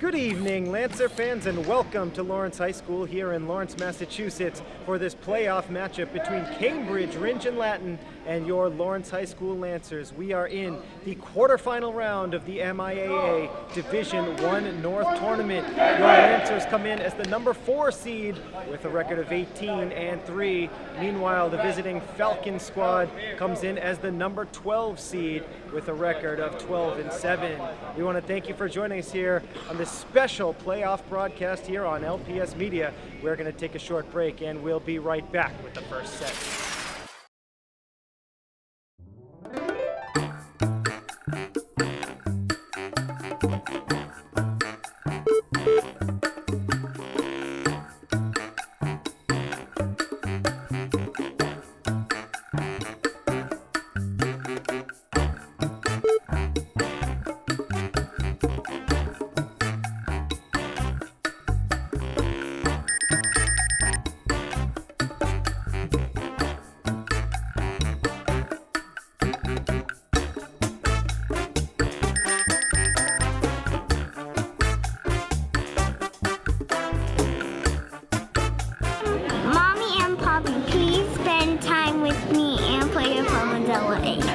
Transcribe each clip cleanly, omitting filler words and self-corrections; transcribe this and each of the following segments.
Good evening, Lancer fans, and welcome to Lawrence High School here in Lawrence, Massachusetts for this playoff matchup between Cambridge Rindge Latin and your Lawrence High School Lancers. We are in the quarterfinal round of the MIAA Division I North Tournament. Your Lancers come in as the number 4 seed with a record of 18-3. Meanwhile, the visiting Falcon squad comes in as the number 12 seed with a record of 12-7. We want to thank you for joining us here on this special playoff broadcast here on LPS Media. We're going to take a short break and we'll be right back with the first set.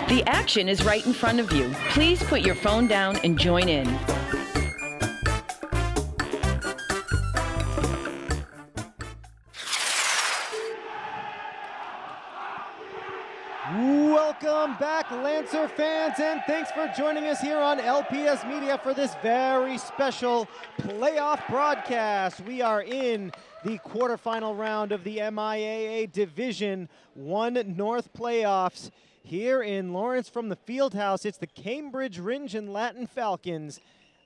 The action is right in front of you. Please put your phone down and join in. Welcome back, Lancer fans, and thanks for joining us here on LPS Media for this very special playoff broadcast. We are in the quarterfinal round of the MIAA Division I North playoffs. Here in Lawrence from the Fieldhouse, it's the Cambridge Rindge Latin Falcons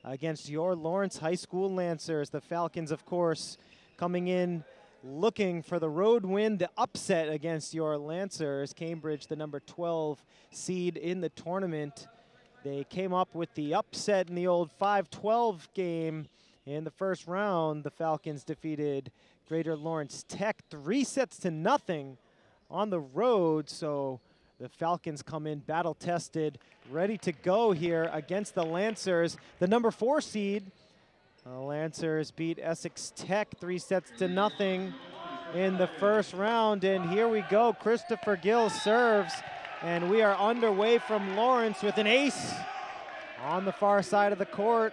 against your Lawrence High School Lancers. The Falcons, of course, coming in looking for the road win, the upset against your Lancers. Cambridge, the number 12 seed in the tournament. They came up with the upset in the old 5-12 game in the first round. The Falcons defeated Greater Lawrence Tech 3-0 on the road. So the Falcons come in battle-tested, ready to go here against the Lancers, the number 4 seed. The Lancers beat Essex Tech 3-0 in the first round, and here we go. Christopher Gill serves, and we are underway from Lawrence with an ace on the far side of the court.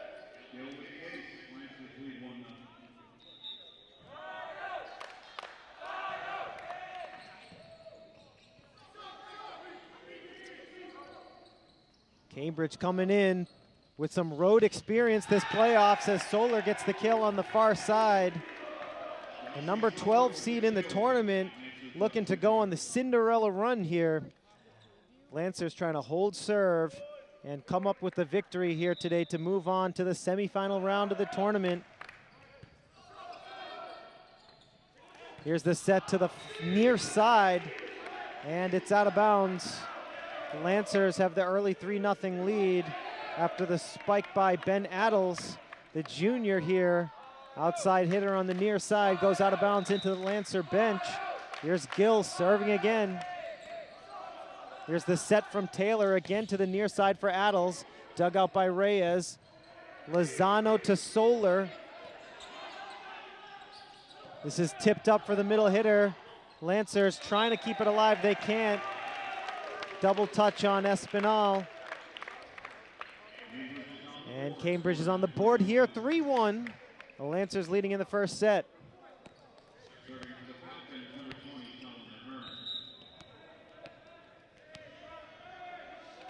Cambridge coming in with some road experience this playoffs as Solar gets the kill on the far side. The number 12 seed in the tournament looking to go on the Cinderella run here. Lancers trying to hold serve and come up with the victory here today to move on to the semifinal round of the tournament. Here's the set to the near side, and it's out of bounds. The Lancers have the early 3-0 lead after the spike by Ben Adels, the junior here. Outside hitter on the near side goes out of bounds into the Lancer bench. Here's Gill serving again. Here's the set from Taylor again to the near side for Adels. Dug out by Reyes. Lozano to Solar. This is tipped up for the middle hitter. Lancers trying to keep it alive. They can't. Double touch on Espinal. And Cambridge is on the board here, 3-1. The Lancers leading in the first set.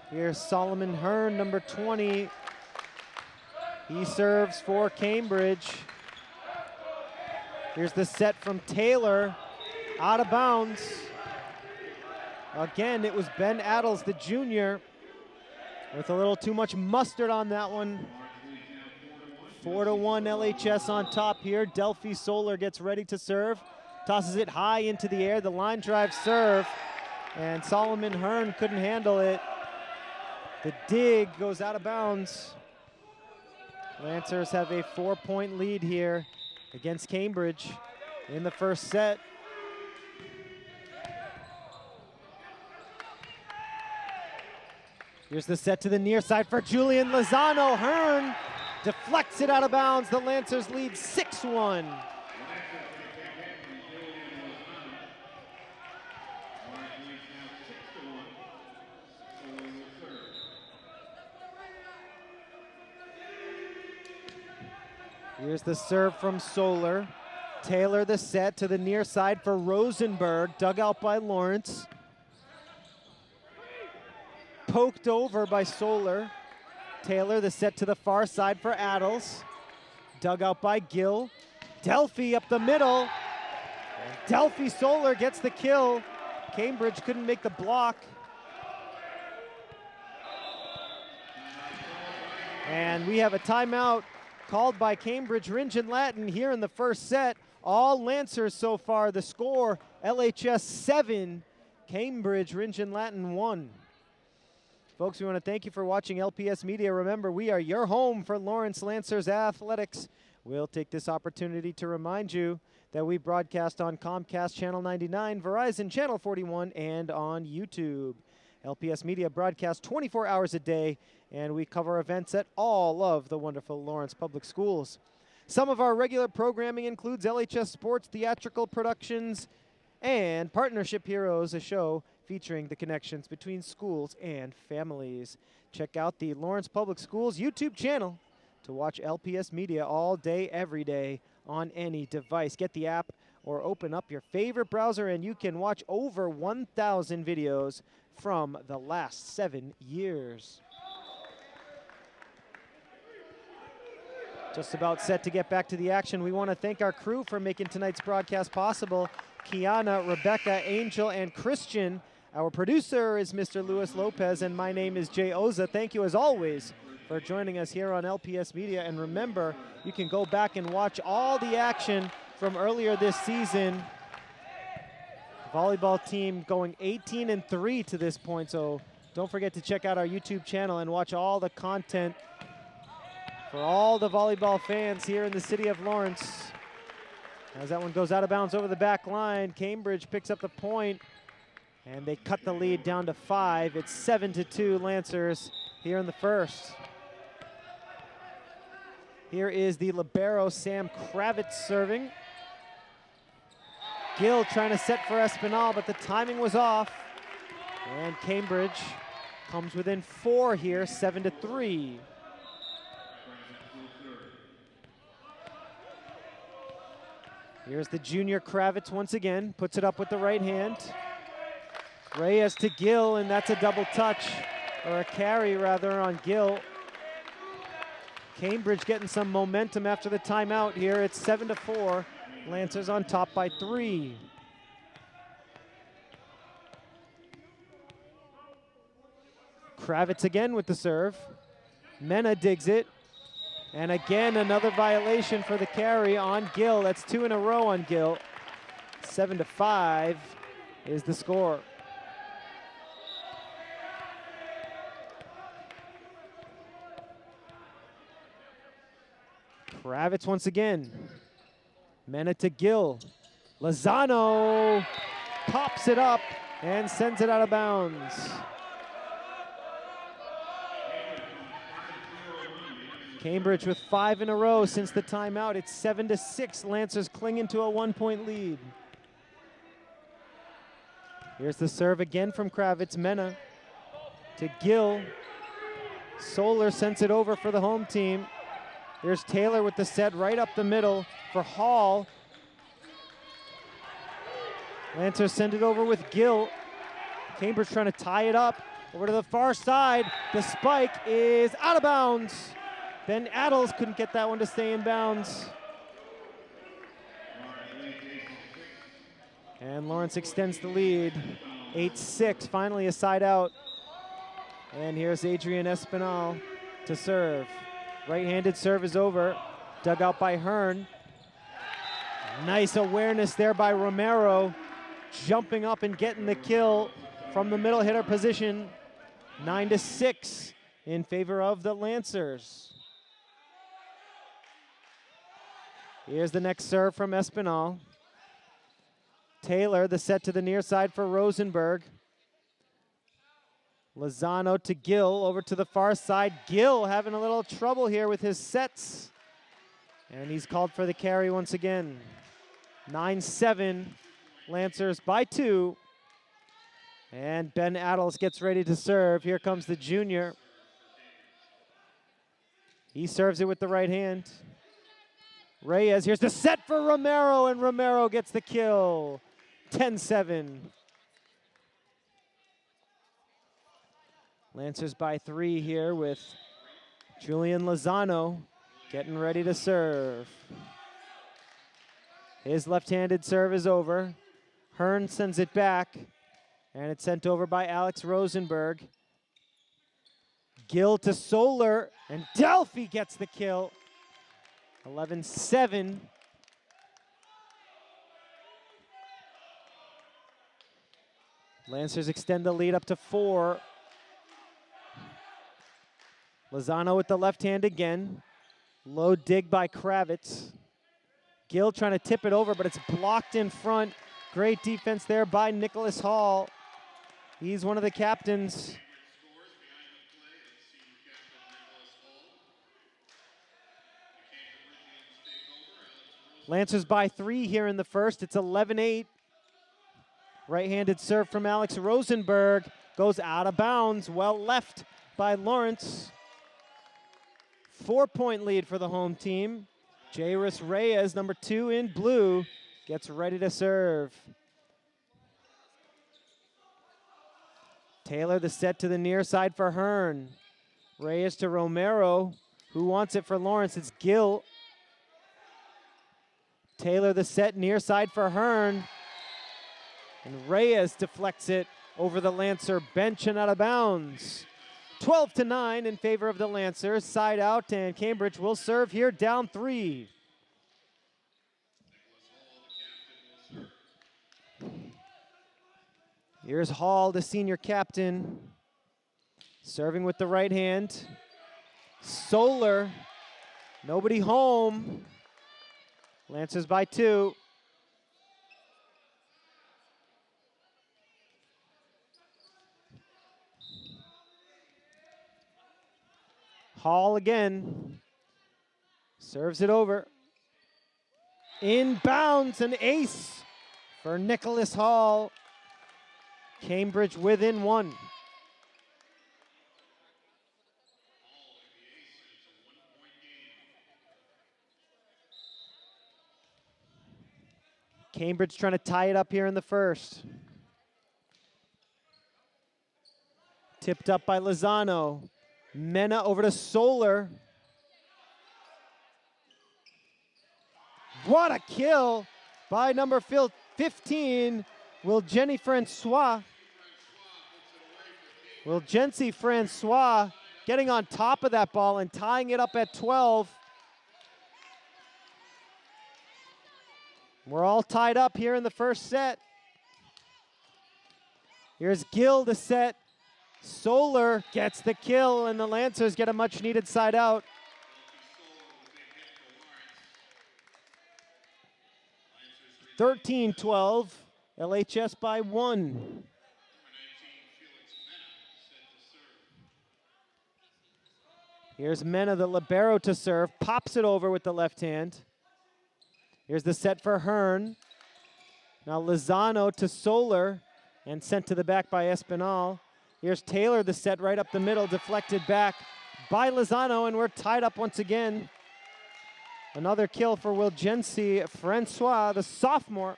Here's Solomon Hearn, number 20. He serves for Cambridge. Here's the set from Taylor, out of bounds. Again, it was Ben Adels, the junior, with a little too much mustard on that one. 4-1 LHS on top here. Delphi Solar gets ready to serve. Tosses it high into the air. The line drive serve. And Solomon Hearn couldn't handle it. The dig goes out of bounds. Lancers have a 4-point lead here against Cambridge in the first set. Here's the set to the near side for Julian Lozano. Hearn deflects it out of bounds. The Lancers lead 6-1. Here's the serve from Solar. Taylor the set to the near side for Rosenberg, dug out by Lawrence. Poked over by Solar. Taylor the set to the far side for Adels. Dug out by Gill. Delphi up the middle. And Delphi Solar gets the kill. Cambridge couldn't make the block. And we have a timeout called by Cambridge Rindge Latin here in the first set. All Lancers so far. The score, LHS 7, Cambridge Rindge Latin 1. Folks, we want to thank you for watching LPS Media. Remember, we are your home for Lawrence Lancers athletics. We'll take this opportunity to remind you that we broadcast on Comcast Channel 99, Verizon Channel 41, and on YouTube. LPS Media broadcasts 24 hours a day, and we cover events at all of the wonderful Lawrence Public Schools. Some of our regular programming includes LHS Sports, theatrical productions, and Partnership Heroes, a show featuring the connections between schools and families. Check out the Lawrence Public Schools YouTube channel to watch LPS Media all day, every day on any device. Get the app or open up your favorite browser and you can watch over 1,000 videos from the last 7 years. Just about set to get back to the action. We want to thank our crew for making tonight's broadcast possible. Kiana, Rebecca, Angel, and Christian. Our producer is Mr. Luis Lopez, and my name is Jay Oza. Thank you, as always, for joining us here on LPS Media. And remember, you can go back and watch all the action from earlier this season. Volleyball team going 18-3 to this point, so don't forget to check out our YouTube channel and watch all the content for all the volleyball fans here in the city of Lawrence. As that one goes out of bounds over the back line, Cambridge picks up the point, and they cut the lead down to 5. It's 7-2 Lancers here in the first. Here is the libero, Sam Kravitz, serving. Gill trying to set for Espinal, but the timing was off. And Cambridge comes within 4 here, 7-3. Here's the junior Kravitz once again, puts it up with the right hand. Reyes to Gill, and that's a double touch, or a carry rather, on Gill. Cambridge getting some momentum after the timeout here. It's 7-4. Lancers on top by 3. Kravitz again with the serve. Mena digs it. And again, another violation for the carry on Gill. That's 2 in a row on Gill. 7-5 is the score. Kravitz once again. Mena to Gill. Lozano pops it up and sends it out of bounds. Cambridge with 5 in a row since the timeout. It's 7-6. Lancers clinging to a 1-point lead. Here's the serve again from Kravitz. Mena to Gill. Solar sends it over for the home team. Here's Taylor with the set right up the middle for Hall. Lancers send it over with Gill. Cambridge trying to tie it up. Over to the far side. The spike is out of bounds. Ben Adels couldn't get that one to stay in bounds. And Lawrence extends the lead. 8-6, finally a side out. And here's Adrian Espinal to serve. Right-handed serve is over. Dug out by Hearn. Nice awareness there by Romero. Jumping up and getting the kill from the middle hitter position. 9-6 in favor of the Lancers. Here's the next serve from Espinal. Taylor, the set to the near side for Rosenberg. Lozano to Gill, over to the far side. Gill having a little trouble here with his sets. And he's called for the carry once again. 9-7, Lancers by 2. And Ben Adels gets ready to serve. Here comes the junior. He serves it with the right hand. Reyes, here's the set for Romero, and Romero gets the kill. 10-7. Lancers by 3 here with Julian Lozano getting ready to serve. His left-handed serve is over. Hearn sends it back, and it's sent over by Alex Rosenberg. Gill to Solar, and Delphi gets the kill. 11-7. Lancers extend the lead up to 4. Lozano with the left hand again. Low dig by Kravitz. Gill trying to tip it over, but it's blocked in front. Great defense there by Nicholas Hall. He's one of the captains. Lancers by 3 here in the first. It's 11-8. Right-handed serve from Alex Rosenberg. Goes out of bounds. Well left by Lawrence. 4-point lead for the home team. Jairus Reyes, number 2 in blue, gets ready to serve. Taylor the set to the near side for Hearn. Reyes to Romero. Who wants it for Lawrence? It's Gill. Taylor the set near side for Hearn. And Reyes deflects it over the Lancer bench and out of bounds. 12-9 in favor of the Lancers. Side out, and Cambridge will serve here down 3. Here's Hall, the senior captain, serving with the right hand. Solar, nobody home. Lancers by 2. Hall again, serves it over. Inbounds, an ace for Nicholas Hall. Cambridge within 1. Cambridge trying to tie it up here in the first. Tipped up by Lozano. Mena over to Solar. What a kill by number 15, Wilgency Francois. Wilgency Francois getting on top of that ball and tying it up at 12. We're all tied up here in the first set. Here's Gill to set. Solar gets the kill, and the Lancers get a much-needed side out. (13-12), LHS by 1. Here's Mena, the libero, to serve. Pops it over with the left hand. Here's the set for Hearn. Now Lozano to Solar, and sent to the back by Espinal. Here's Taylor, the set right up the middle, deflected back by Lozano, and we're tied up once again. Another kill for Wilgency Francois, the sophomore.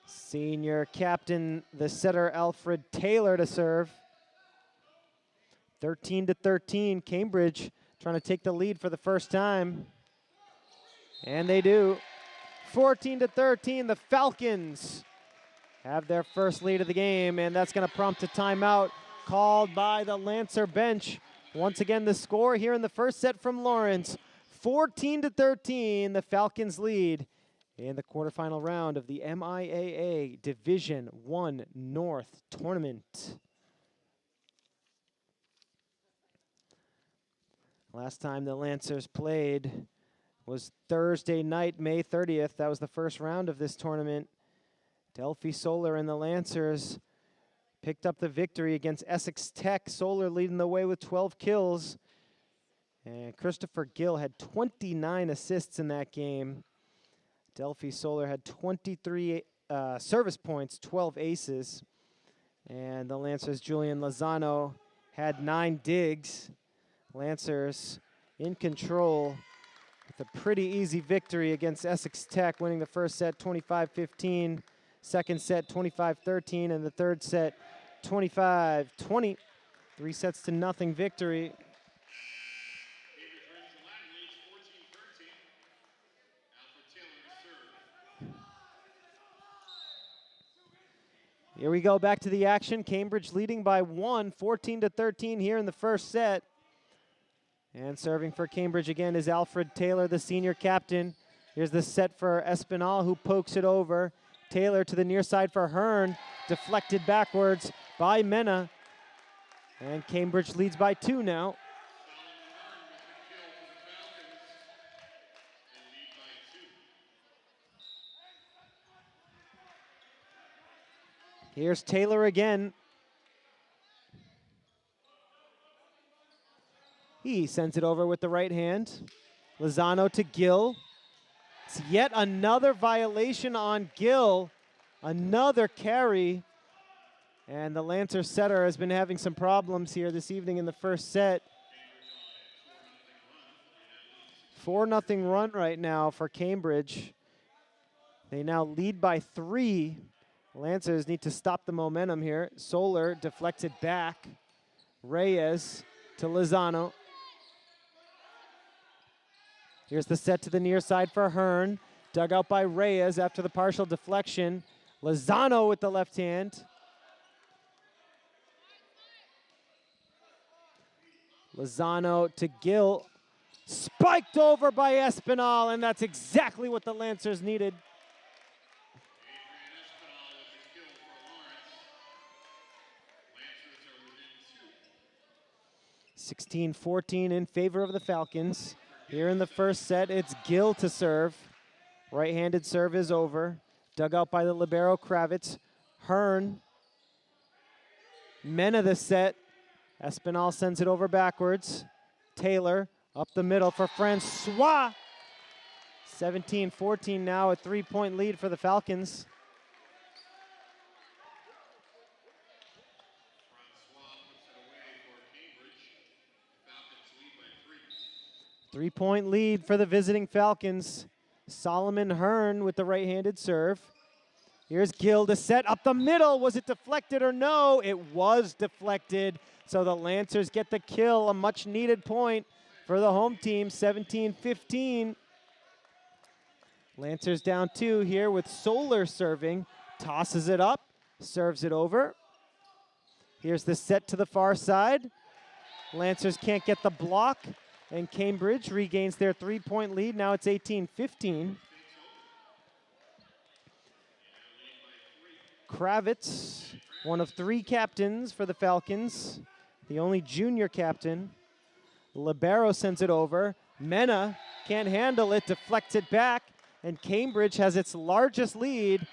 Senior captain, the setter Alfred Taylor to serve. 13-13, Cambridge trying to take the lead for the first time. And they do. 14-13, the Falcons have their first lead of the game, and that's going to prompt a timeout called by the Lancer bench. Once again, the score here in the first set from Lawrence, 14-13, the Falcons lead in the quarterfinal round of the MIAA Division I North Tournament. Last time the Lancers played, was Thursday night, May 30th. That was the first round of this tournament. Delphi Solar and the Lancers picked up the victory against Essex Tech. Solar leading the way with 12 kills. And Christopher Gill had 29 assists in that game. Delphi Solar had 23 service points, 12 aces. And the Lancers' Julian Lozano had 9 digs. Lancers in control with a pretty easy victory against Essex Tech, winning the first set 25-15, second set 25-13, and the third set 25-20. 3 sets to nothing victory. Here we go, back to the action. Cambridge leading by 1, 14-13 here in the first set. And serving for Cambridge again is Alfred Taylor, the senior captain. Here's the set for Espinal, who pokes it over. Taylor to the near side for Hearn, deflected backwards by Mena. And Cambridge leads by 2 now. Here's Taylor again. He sends it over with the right hand. Lozano to Gill. It's yet another violation on Gill. Another carry. And the Lancer setter has been having some problems here this evening in the first set. 4-0 run right now for Cambridge. They now lead by 3. Lancers need to stop the momentum here. Solar deflected back. Reyes to Lozano. Here's the set to the near side for Hearn. Dug out by Reyes after the partial deflection. Lozano with the left hand. Lozano to Gill. Spiked over by Espinal, and that's exactly what the Lancers needed. 16-14 in favor of the Falcons. Here in the first set, it's Gill to serve. Right-handed serve is over. Dug out by the libero Kravitz. Hearn. Mena the set. Espinal sends it over backwards. Taylor up the middle for Francois. 17-14 now, a 3-point lead for the Falcons. 3-point lead for the visiting Falcons. Solomon Hearn with the right-handed serve. Here's Gill to set up the middle. Was it deflected or no? It was deflected. So the Lancers get the kill, a much-needed point for the home team, 17-15. Lancers down 2 here with Solar serving. Tosses it up, serves it over. Here's the set to the far side. Lancers can't get the block. And Cambridge regains their 3-point lead. Now it's 18-15. Kravitz, one of 3 captains for the Falcons. The only junior captain. Libero sends it over. Mena can't handle it, deflects it back. And Cambridge has its largest lead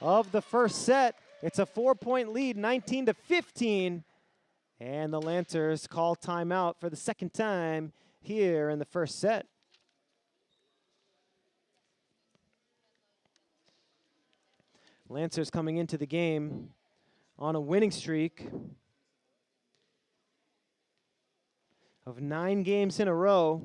of the first set. It's a 4-point lead, 19-15. And the Lancers call timeout for the second time here in the first set. Lancers coming into the game on a winning streak of 9 games in a row.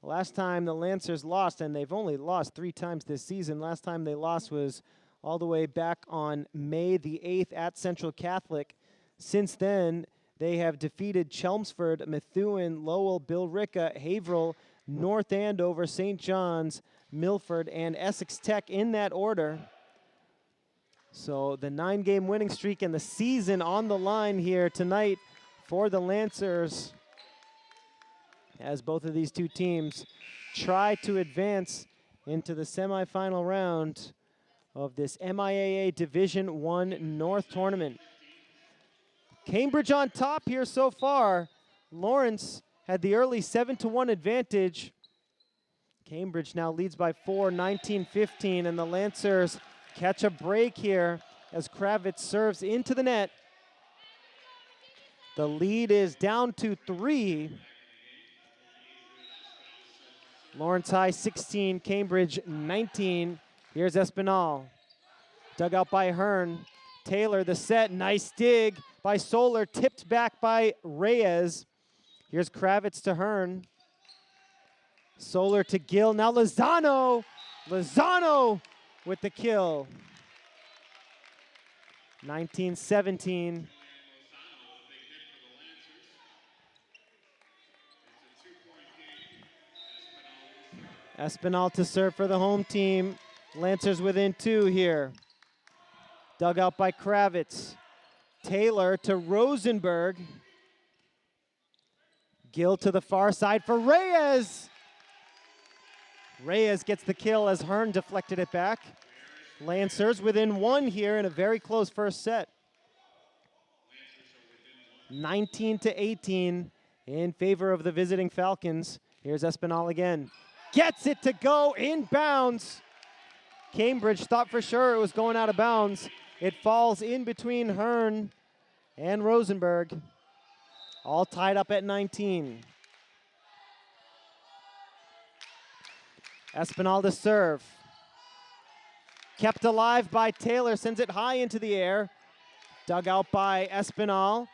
Last time the Lancers lost, and they've only lost 3 times this season. Last time they lost was all the way back on May the 8th at Central Catholic. Since then, they have defeated Chelmsford, Methuen, Lowell, Billerica, Haverhill, North Andover, St. John's, Milford, and Essex Tech in that order. So the 9-game winning streak and the season on the line here tonight for the Lancers, as both of these two teams try to advance into the semifinal round of this MIAA Division I North Tournament. Cambridge on top here so far. Lawrence had the early 7-1 advantage. Cambridge now leads by 4, 19-15, and the Lancers catch a break here as Kravitz serves into the net. The lead is down to 3. Lawrence High 16, Cambridge 19. Here's Espinal. Dug out by Hearn. Taylor the set, nice dig by Solar, tipped back by Reyes. Here's Kravitz to Hearn. Solar to Gill, now Lozano. Lozano with the kill. 19-17. Espinal to serve for the home team. Lancers within 2 here. Dug out by Kravitz. Taylor to Rosenberg. Gill to the far side for Reyes. Reyes gets the kill as Hearn deflected it back. Lancers within 1 here in a very close first set. 19-18 in favor of the visiting Falcons. Here's Espinal again. Gets it to go inbounds. Cambridge thought for sure it was going out of bounds. It falls in between Hearn and Rosenberg. All tied up at 19. Espinal to serve. Kept alive by Taylor, sends it high into the air. Dug out by Espinal.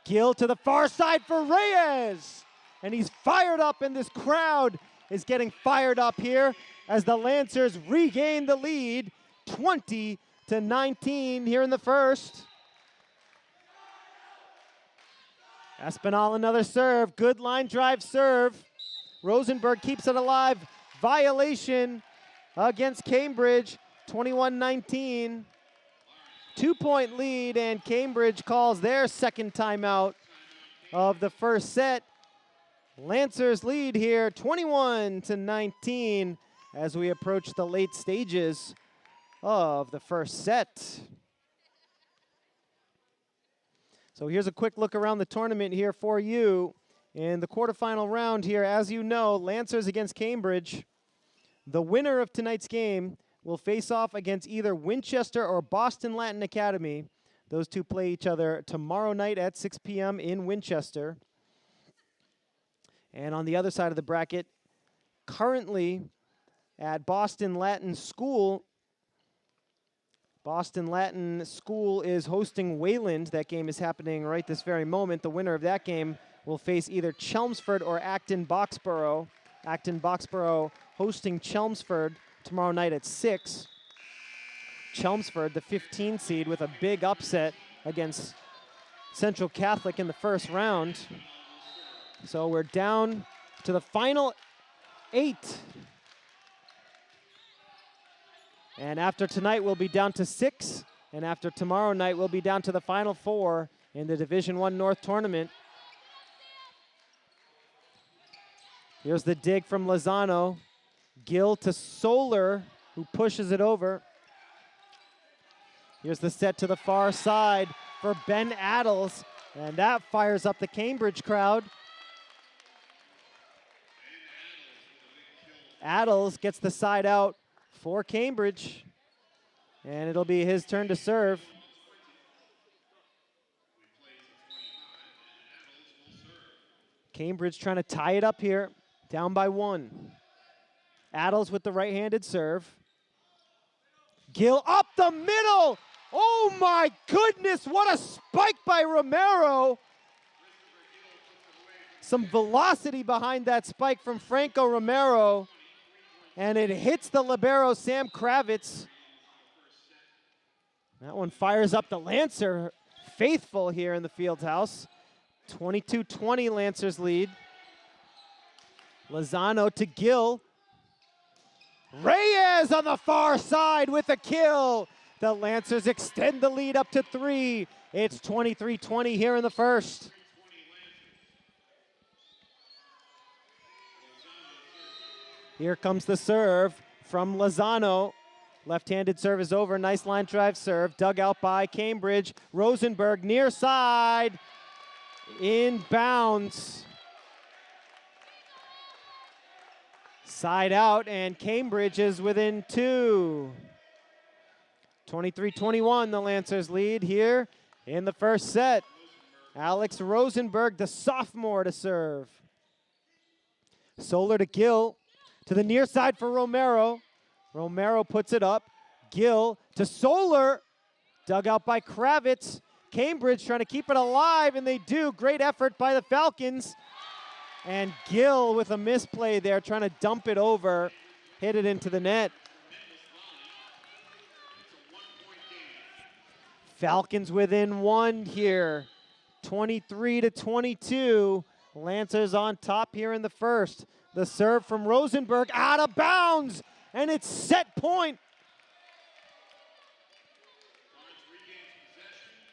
Gill to the far side for Reyes. And he's fired up, and this crowd is getting fired up here as the Lancers regain the lead, 20-19 here in the first. Espinal another serve, good line drive serve. Rosenberg keeps it alive. Violation against Cambridge, 21-19. 2-point lead, and Cambridge calls their second timeout of the first set. Lancers lead here, 21-19, as we approach the late stages of the first set. So here's a quick look around the tournament here for you. In the quarterfinal round here, as you know, Lancers against Cambridge. The winner of tonight's game will face off against either Winchester or Boston Latin Academy. Those two play each other tomorrow night at 6 p.m. in Winchester. And on the other side of the bracket, currently at Boston Latin School is hosting Wayland. That game is happening right this very moment. The winner of that game will face either Chelmsford or Acton Boxborough. Acton Boxborough hosting Chelmsford tomorrow night at 6. Chelmsford, the 15 seed, with a big upset against Central Catholic in the first round. So we're down to the final 8. And after tonight, we'll be down to 6. And after tomorrow night, we'll be down to the final 4 in the Division I North tournament. Here's the dig from Lozano. Gill to Solar, who pushes it over. Here's the set to the far side for Ben Addles, and that fires up the Cambridge crowd. Addles gets the side out for Cambridge, and it'll be his turn to serve. Cambridge trying to tie it up here, down by 1. Addles with the right-handed serve. Gill up the middle. Oh my goodness, what a spike by Romero. Some velocity behind that spike from Franco Romero. And it hits the libero, Sam Kravitz. That one fires up the Lancer faithful here in the field house. 22-20 Lancers lead. Lozano to Gill. Reyes on the far side with a kill. The Lancers extend the lead up to 3. It's 23-20 here in the first. Here comes the serve from Lozano. Left-handed serve is over. Nice line drive serve. Dug out by Cambridge. Rosenberg near side. Inbounds. Side out, and Cambridge is within 2. 23-21, the Lancers lead here in the first set. Alex Rosenberg, the sophomore, to serve. Solar to Gill, to the near side for Romero. Romero puts it up. Gill to Solar, dug out by Kravitz. Cambridge trying to keep it alive, and they do. Great effort by the Falcons. And Gill with a misplay there, trying to dump it over, hit it into the net. Falcons within 1 here, 23-22. Lancers on top here in the first. The serve from Rosenberg, out of bounds, and it's set point.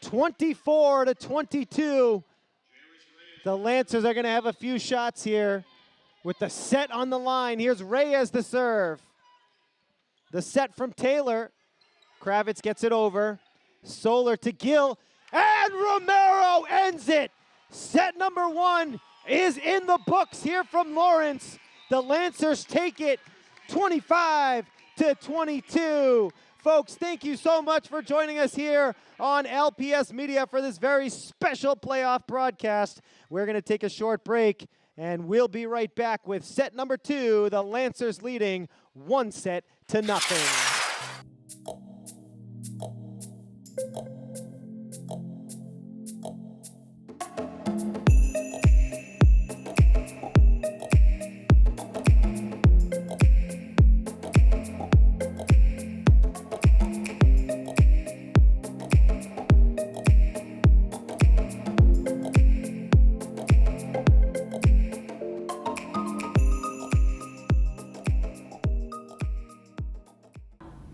24-22. The Lancers are going to have a few shots here with the set on the line. Here's Reyes the serve. The set from Taylor. Kravitz gets it over. Solar to Gill, and Romero ends it. Set number 1 is in the books here from Lawrence. The Lancers take it 25-22. Folks, thank you so much for joining us here on LPS Media for this very special playoff broadcast. We're going to take a short break, and we'll be right back with set number 2, the Lancers leading 1-0.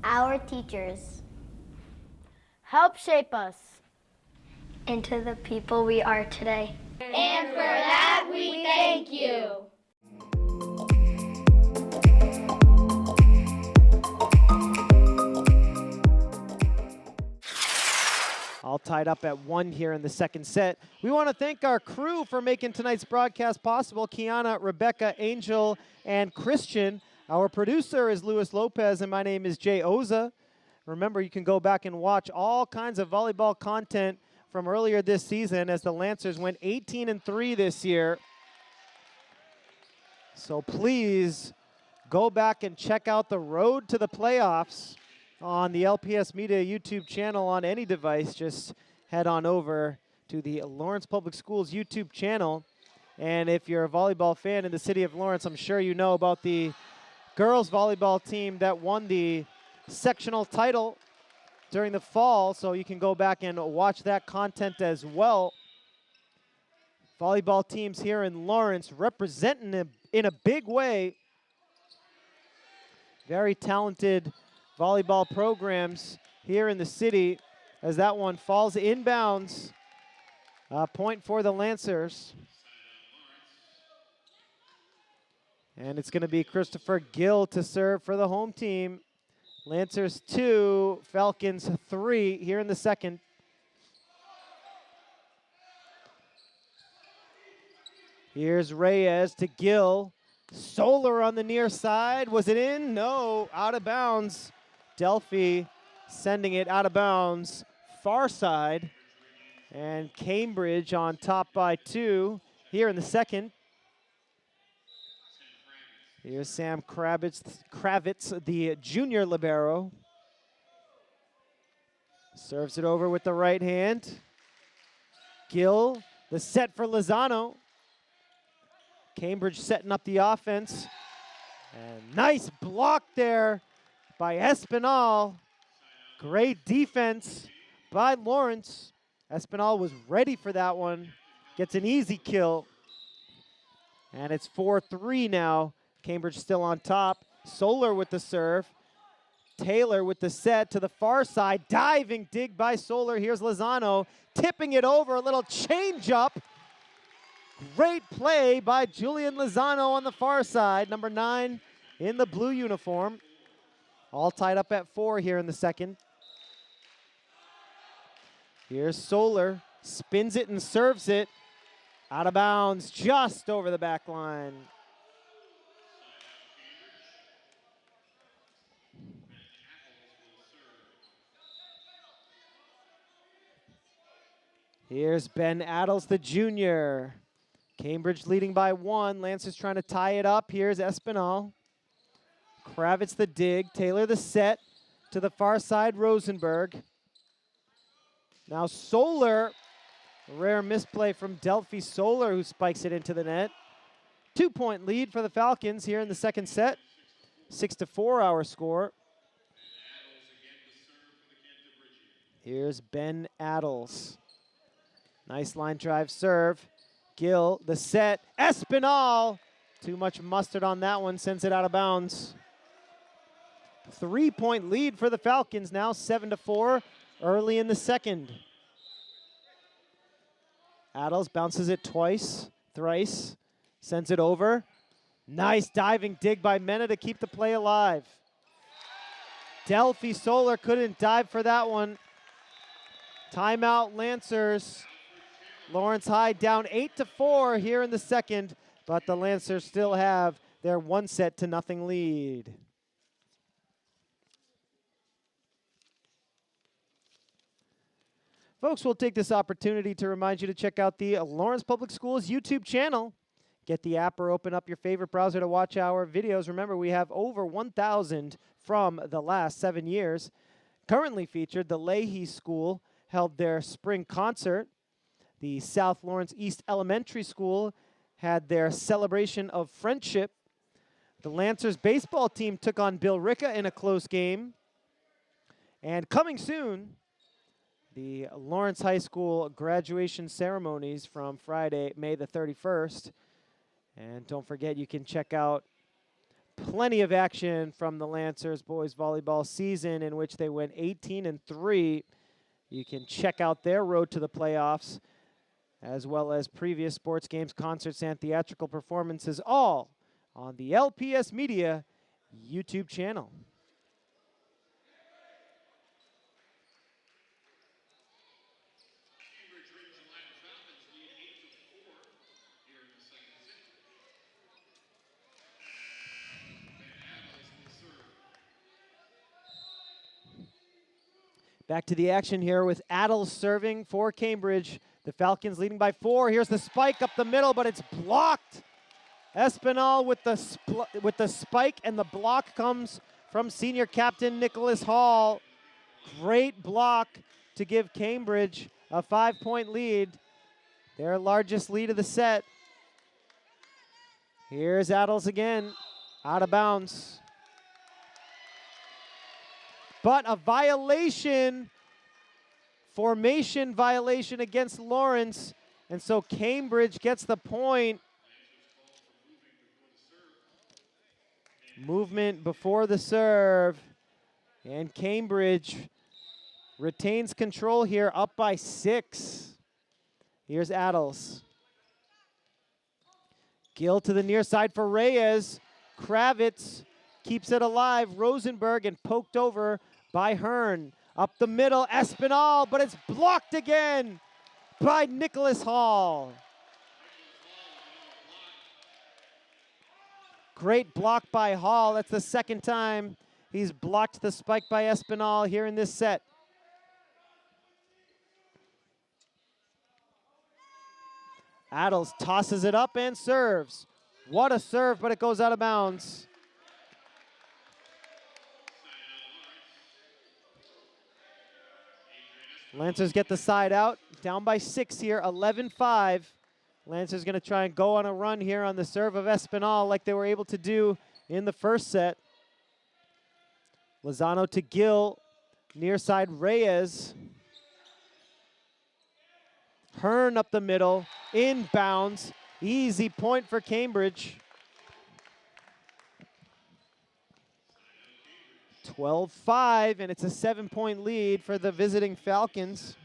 Our teachers help shape us into the people we are today. And for that we thank you. All tied up at 1 here in the second set. We want to thank our crew for making tonight's broadcast possible. Kiana, Rebecca, Angel, and Christian. Our producer is Luis Lopez, and my name is Jay Oza. Remember, you can go back and watch all kinds of volleyball content from earlier this season as the Lancers went 18-3 this year. So please go back and check out the road to the playoffs on the LPS Media YouTube channel on any device. Just head on over to the Lawrence Public Schools YouTube channel. And if you're a volleyball fan in the city of Lawrence, I'm sure you know about the girls volleyball team that won the sectional title during the fall, so you can go back and watch that content as well. Volleyball teams here in Lawrence representing in a big way. Very talented volleyball programs here in the city as that one falls inbounds. Point for the Lancers. And it's going to be Christopher Gill to serve for the home team. Lancers 2, Falcons 3 here in the second. Here's Reyes to Gill. Solar on the near side. Was it in? No, out of bounds. Delphi sending it out of bounds. Far side. And Cambridge on top by 2 here in the second. Here's Sam Kravitz, the junior libero. Serves it over with the right hand. Gill, the set for Lozano. Cambridge setting up the offense. And nice block there by Espinal. Great defense by Lawrence. Espinal was ready for that one. Gets an easy kill. And it's 4-3 now. Cambridge still on top. Solar with the serve. Taylor with the set to the far side. Diving dig by Solar. Here's Lozano tipping it over. A little change up. Great play by Julian Lozano on the far side. Number 9 in the blue uniform. All tied up at 4 here in the second. Here's Solar. Spins it and serves it. Out of bounds just over the back line. Here's Ben Adels, the junior. Cambridge leading by 1. Lancers trying to tie it up. Here's Espinal. Kravitz the dig. Taylor the set. To the far side, Rosenberg. Now Solar. A rare misplay from Delphi Solar, who spikes it into the net. 2-point lead for the Falcons here in the second set. 6-4 our score. Here's Ben Adels. Nice line drive serve. Gill, the set. Espinal. Too much mustard on that one, sends it out of bounds. 3-point lead for the Falcons now, 7-4 early in the second. Adels bounces it twice, thrice, sends it over. Nice diving dig by Mena to keep the play alive. Delphi Solar couldn't dive for that one. Timeout Lancers. Lawrence High down 8-4 here in the second, but the Lancers still have their 1-0 lead. Folks, we'll take this opportunity to remind you to check out the Lawrence Public Schools YouTube channel. Get the app or open up your favorite browser to watch our videos. Remember, we have over 1,000 from the last 7 years. Currently featured, the Leahy School held their spring concert. The South Lawrence East Elementary School had their celebration of friendship. The Lancers baseball team took on Bill Ricca in a close game. And coming soon, the Lawrence High School graduation ceremonies from Friday, May the 31st. And don't forget, you can check out plenty of action from the Lancers boys volleyball season, in which they went 18-3. You can check out their road to the playoffs, as well as previous sports games, concerts, and theatrical performances, all on the LPS Media YouTube channel. Cambridge Rindge Latin Falcons lead 8-4 here in the second set. Ben Adels will serve. Back to the action here with Adels serving for Cambridge. The Falcons leading by 4. Here's the spike up the middle, but it's blocked. Espinal with the spike, and the block comes from senior captain Nicholas Hall. Great block to give Cambridge a 5-point lead, their largest lead of the set. Here's Adels again, out of bounds. But a violation, formation violation against Lawrence, and so Cambridge gets the point. Movement before the serve, and Cambridge retains control here, up by 6. Here's Adels. Gill to the near side for Reyes. Kravitz keeps it alive. Rosenberg, and poked over by Hearn. Up the middle, Espinal, but it's blocked again by Nicholas Hall. Great block by Hall. That's the second time he's blocked the spike by Espinal here in this set. Adels tosses it up and serves. What a serve, but it goes out of bounds. Lancers get the side out, down by 6 here, 11-5. Lancers going to try and go on a run here on the serve of Espinal like they were able to do in the first set. Lozano to Gill, near side Reyes. Hearn up the middle, inbounds. Easy point for Cambridge. 12-5, and it's a 7-point lead for the visiting Falcons.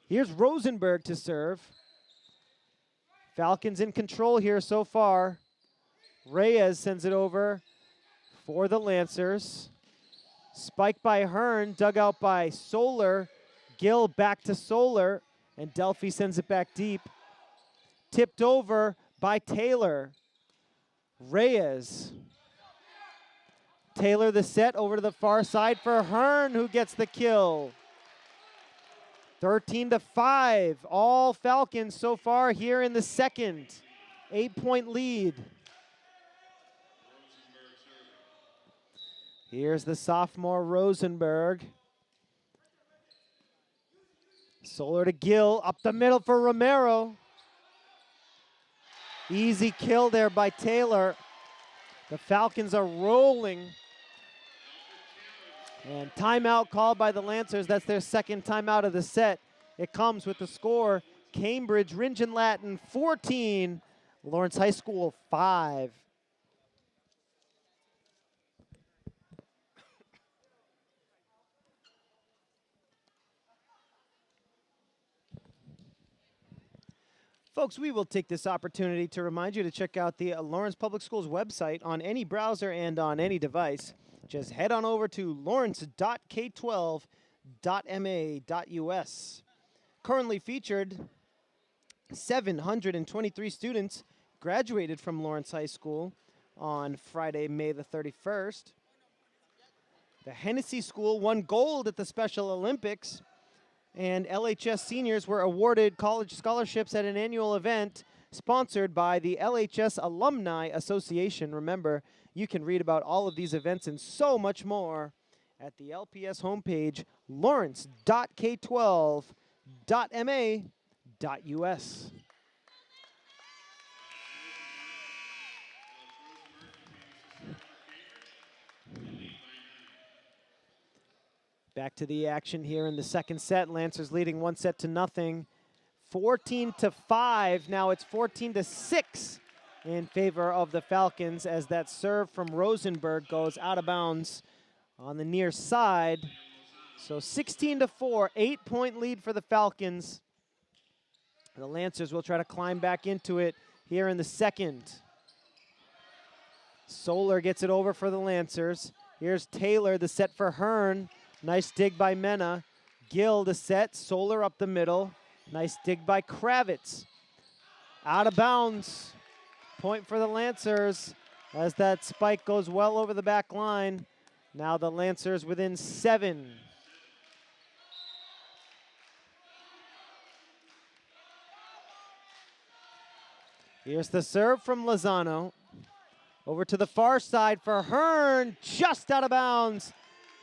Here's Rosenberg to serve. Falcons in control here so far. Reyes sends it over for the Lancers. Spike by Hearn, dug out by Solar. Gill back to Solar, and Delphi sends it back deep. Tipped over by Taylor. Reyes. Taylor the set over to the far side for Hearn, who gets the kill. 13-5, all Falcons so far here in the second. 8-point lead. Here's the sophomore Rosenberg. Solar to Gill, up the middle for Romero. Easy kill there by Taylor. The Falcons are rolling. And timeout called by the Lancers. That's their second timeout of the set. It comes with the score, Cambridge Rindge Latin 14, Lawrence High School 5. Folks, we will take this opportunity to remind you to check out the Lawrence Public Schools website on any browser and on any device. Just head on over to lawrence.k12.ma.us. Currently featured, 723 students graduated from Lawrence High School on Friday, May the 31st. The Hennessy School won gold at the Special Olympics, and LHS seniors were awarded college scholarships at an annual event sponsored by the LHS Alumni Association. Remember, you can read about all of these events and so much more at the LPS homepage, lawrence.k12.ma.us. Back to the action here in the second set. Lancers leading 1-0. 14-5. Now it's 14-6 in favor of the Falcons as that serve from Rosenberg goes out of bounds on the near side. So 16-4, 8-point lead for the Falcons. The Lancers will try to climb back into it here in the second. Solar gets it over for the Lancers. Here's Taylor, the set for Hearn. Nice dig by Mena. Gill the set, Solar up the middle. Nice dig by Kravitz. Out of bounds. Point for the Lancers as that spike goes well over the back line. Now the Lancers within 7. Here's the serve from Lozano. Over to the far side for Hearn, just out of bounds.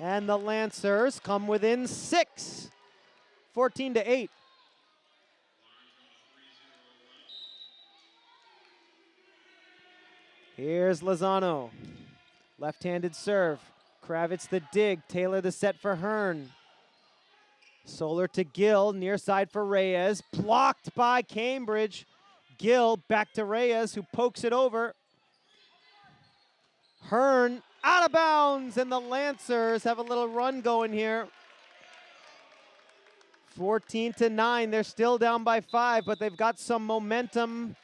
And the Lancers come within 6, 14-8. Here's Lozano. Left-handed serve. Kravitz the dig. Taylor the set for Hearn. Solar to Gill, near side for Reyes. Blocked by Cambridge. Gill back to Reyes, who pokes it over. Hearn out of bounds, and the Lancers have a little run going here. 14-9, they're still down by 5, but they've got some momentum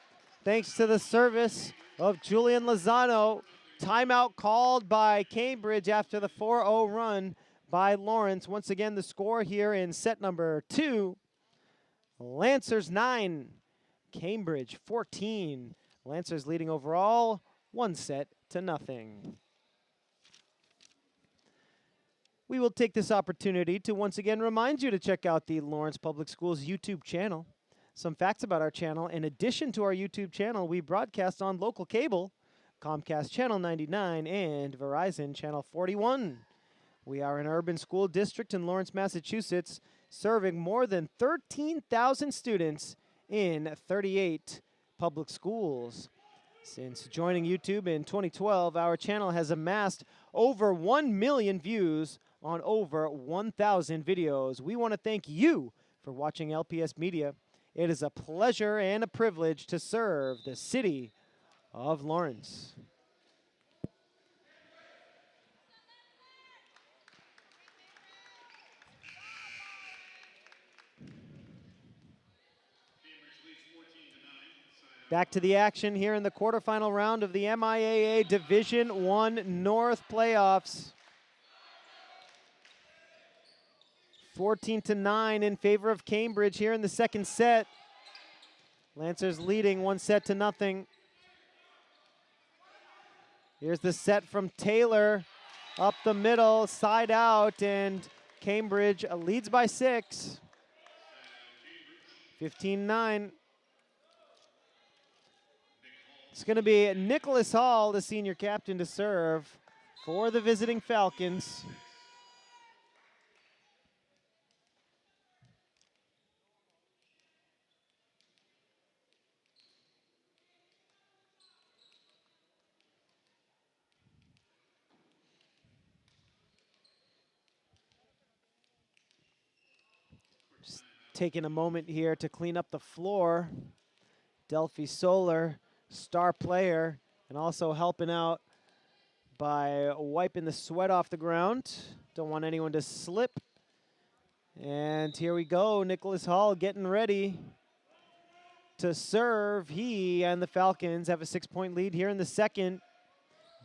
thanks to the service of Julian Lozano. Timeout called by Cambridge after the 4-0 run by Lawrence. Once again, the score here in set number 2. Lancers 9, Cambridge 14. Lancers leading overall 1-0. We will take this opportunity to once again remind you to check out the Lawrence Public Schools YouTube channel. Some facts about our channel: in addition to our YouTube channel, we broadcast on local cable, Comcast Channel 99 and Verizon Channel 41. We are an urban school district in Lawrence, Massachusetts, serving more than 13,000 students in 38 public schools. Since joining YouTube in 2012, our channel has amassed over 1 million views on over 1,000 videos. We want to thank you for watching LPS Media. It is a pleasure and a privilege to serve the city of Lawrence. Back to the action here in the quarterfinal round of the MIAA Division I North playoffs. 14-9 in favor of Cambridge here in the second set. Lancers leading 1-0. Here's the set from Taylor. up the middle, side out, and Cambridge leads by 6. 15-9. It's going to be Nicholas Hall, the senior captain, to serve for the visiting Falcons. Just taking a moment here to clean up the floor. Delphi Solar, star player, and also helping out by wiping the sweat off the ground. Don't want anyone to slip. And here we go, Nicholas Hall getting ready to serve. He and the Falcons have a 6-point lead here in the second.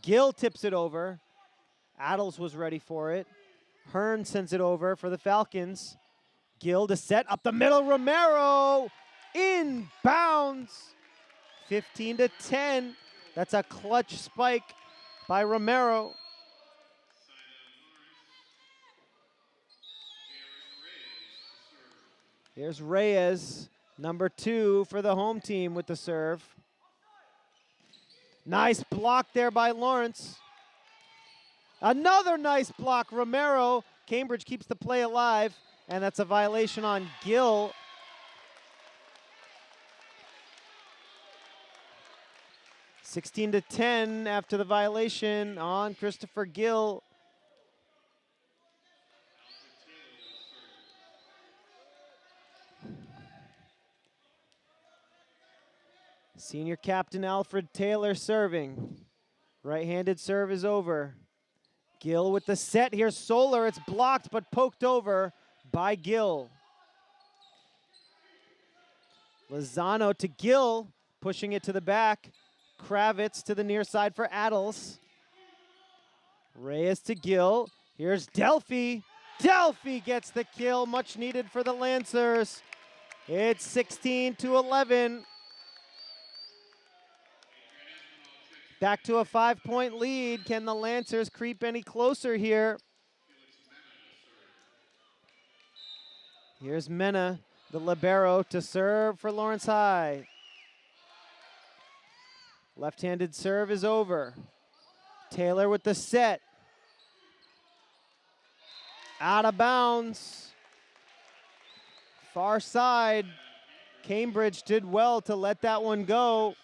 Gill tips it over. Adels was ready for it. Hearn sends it over for the Falcons. Gill to set up the middle. Romero in bounds. 15-10. That's a clutch spike by Romero. Here's Reyes, number 2 for the home team with the serve. Nice block there by Lawrence. Another nice block, Romero. Cambridge keeps the play alive, and that's a violation on Gill. (16-10) after the violation on Christopher Gill. Senior captain Alfred Taylor serving. Right-handed serve is over. Gill with the set. Here's Solar. It's blocked but poked over by Gill. Lozano to Gill, pushing it to the back. Kravitz to the near side for Adels. Reyes to Gill. Here's Delphi. Delphi gets the kill, much needed for the Lancers. It's 16-11. Back to a 5-point lead. Can the Lancers creep any closer here? Here's Mena, the libero, to serve for Lawrence High. Left-handed serve is over. Taylor with the set. Out of bounds. Far side. Cambridge did well to let that one go.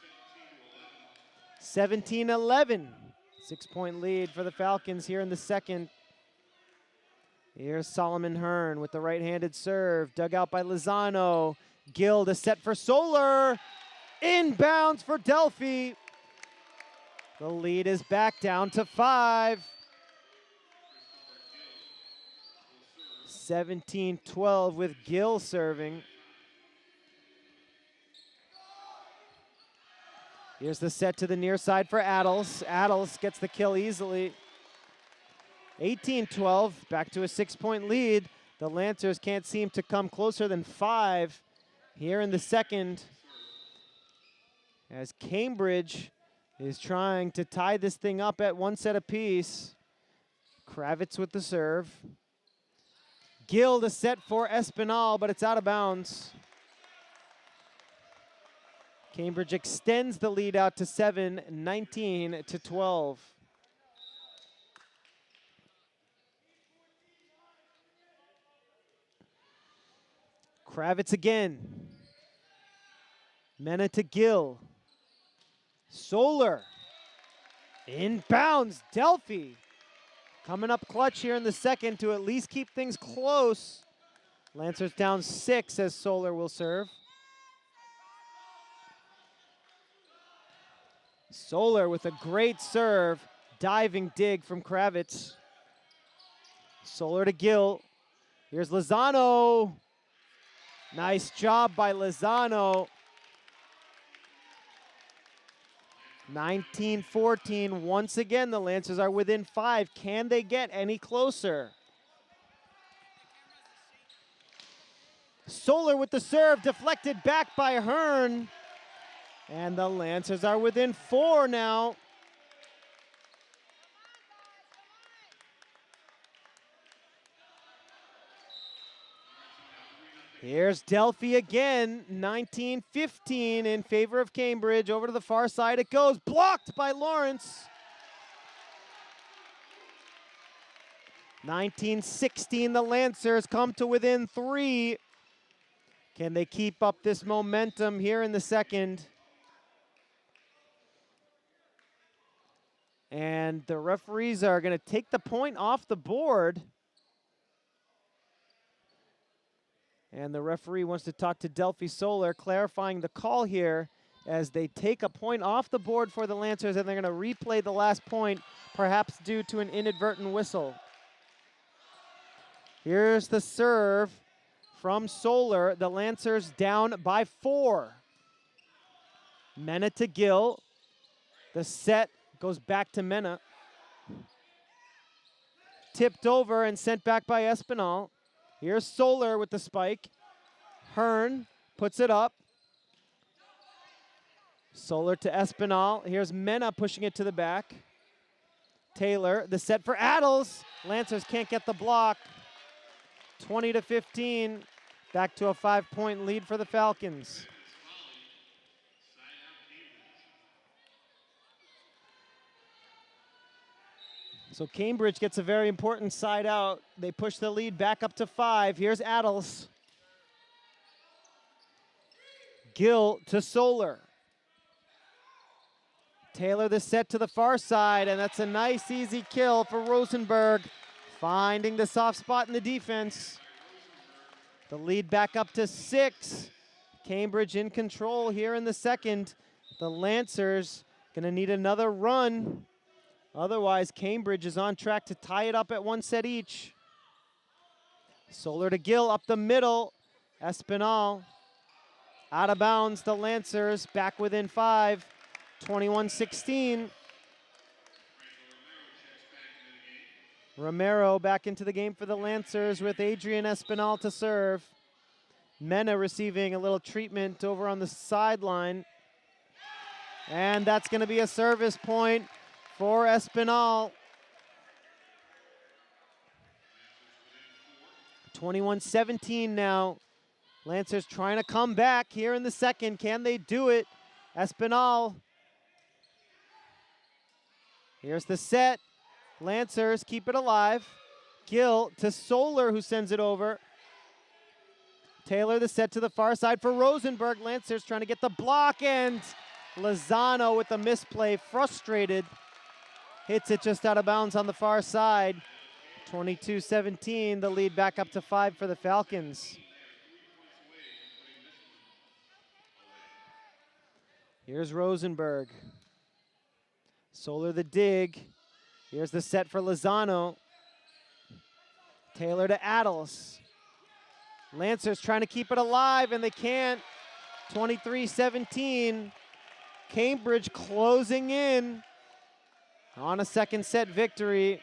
17-11. 6-point lead for the Falcons here in the second. Here's Solomon Hearn with the right-handed serve. Dug out by Lozano. Gill to set for Solar. Inbounds for Delphi. The lead is back down to 5. 17-12 with Gill serving. Here's the set to the near side for Adels. Adels gets the kill easily. 18-12, back to a 6-point lead. The Lancers can't seem to come closer than 5 here in the second, as Cambridge is trying to tie this thing up at 1 set apiece. Kravitz with the serve. Gill to set for Espinal, but it's out of bounds. Cambridge extends the lead out to 7, 19-12. Kravitz again. Mena to Gill. Solar. Inbounds. Delphi coming up clutch here in the second to at least keep things close. Lancers down 6 as Solar will serve. Solar with a great serve. Diving dig from Kravitz. Solar to Gill. Here's Lozano. Nice job by Lozano. 19-14. Once again, the Lancers are within 5. Can they get any closer? Solar with the serve, deflected back by Hearn. And the Lancers are within 4 now. Here's Delphi again, 19-15 in favor of Cambridge. Over to the far side it goes, blocked by Lawrence. 19-16, the Lancers come to within 3. Can they keep up this momentum here in the second? And the referees are going to take the point off the board. And the referee wants to talk to Delphi Solar, clarifying the call here as they take a point off the board for the Lancers, and they're going to replay the last point, perhaps due to an inadvertent whistle. Here's the serve from Solar. The Lancers down by 4. Mena to Gill. The set goes back to Mena. Tipped over and sent back by Espinal. Here's Solar with the spike. Hearn puts it up. Solar to Espinal. Here's Mena pushing it to the back. Taylor, the set for Adels. Lancers can't get the block. 20-15. Back to a 5-point lead for the Falcons. So Cambridge gets a very important side out. They push the lead back up to 5. Here's Adels. Gill to Solar. Taylor the set to the far side, and that's a nice easy kill for Rosenberg, finding the soft spot in the defense. The lead back up to 6. Cambridge in control here in the second. The Lancers gonna need another run. Otherwise, Cambridge is on track to tie it up at 1 set each. Solar to Gill up the middle. Espinal out of bounds. The Lancers back within 5. 21-16. Romero back into the game for the Lancers with Adrian Espinal to serve. Mena receiving a little treatment over on the sideline. And that's going to be a service point for Espinal. 21-17 now. Lancers trying to come back here in the second. Can they do it? Espinal. Here's the set. Lancers keep it alive. Gill to Solar, who sends it over. Taylor the set to the far side for Rosenberg. Lancers trying to get the block, and Lozano with the misplay, frustrated. Hits it just out of bounds on the far side. 22-17, the lead back up to 5 for the Falcons. Here's Rosenberg. Solar the dig. Here's the set for Lozano. Taylor to Adels. Lancers trying to keep it alive, and they can't. 23-17. Cambridge closing in on a second set victory.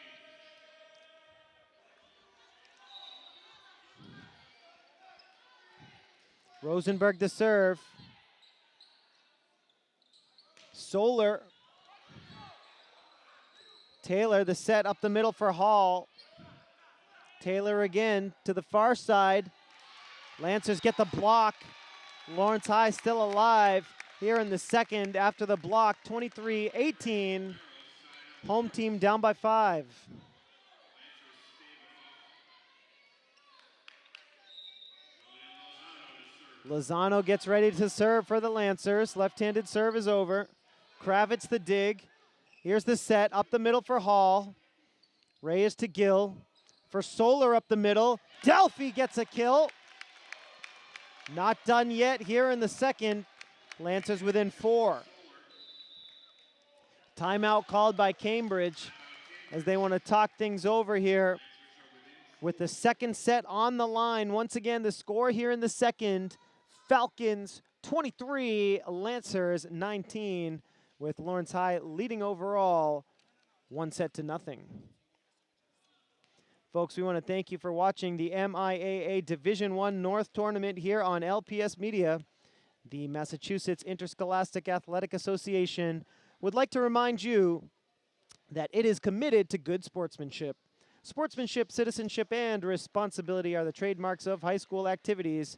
Rosenberg to serve. Solar. Taylor the set up the middle for Hall. Taylor again to the far side. Lancers get the block. Lawrence High still alive here in the second after the block. 23-18. Home team down by 5. Lozano gets ready to serve for the Lancers. Left-handed serve is over. Kravitz the dig. Here's the set up the middle for Hall. Reyes to Gill. For Solar up the middle. Delphi gets a kill. Not done yet here in the second. Lancers within 4. Timeout called by Cambridge as they want to talk things over here with the second set on the line. Once again, the score here in the second, Falcons 23, Lancers 19, with Lawrence High leading overall 1-0. Folks, we want to thank you for watching the MIAA Division I North Tournament here on LPS Media. The Massachusetts Interscholastic Athletic Association would like to remind you that it is committed to good sportsmanship. Sportsmanship, citizenship, and responsibility are the trademarks of high school activities.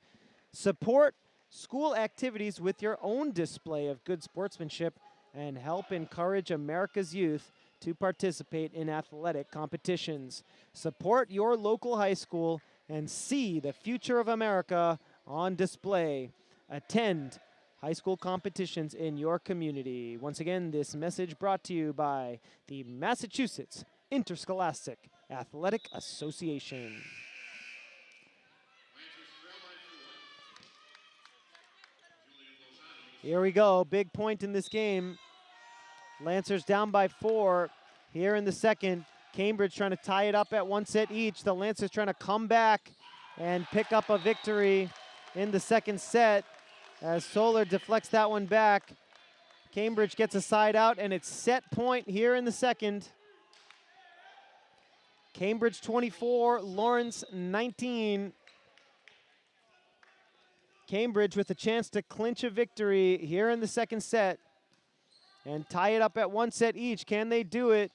Support school activities with your own display of good sportsmanship and help encourage America's youth to participate in athletic competitions. Support your local high school and see the future of America on display. Attend high school competitions in your community. Once again, this message brought to you by the Massachusetts Interscholastic Athletic Association. Here we go, big point in this game. Lancers down by 4 here in the second. Cambridge trying to tie it up at 1 set each. The Lancers trying to come back and pick up a victory in the second set as Solar deflects that one back. Cambridge gets a side out, and it's set point here in the second. Cambridge 24, Lawrence 19. Cambridge with a chance to clinch a victory here in the second set and tie it up at 1 set each. Can they do it?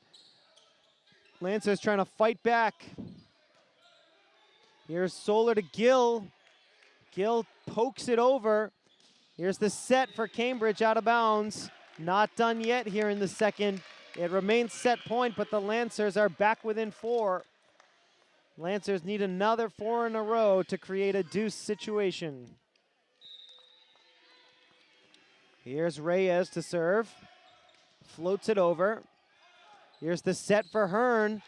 Lancers trying to fight back. Here's Solar to Gill. Gill pokes it over. Here's the set for Cambridge out of bounds. Not done yet here in the second. It remains set point, but the Lancers are back within 4. Lancers need another 4 in a row to create a deuce situation. Here's Reyes to serve. Floats it over. Here's the set for Hearn.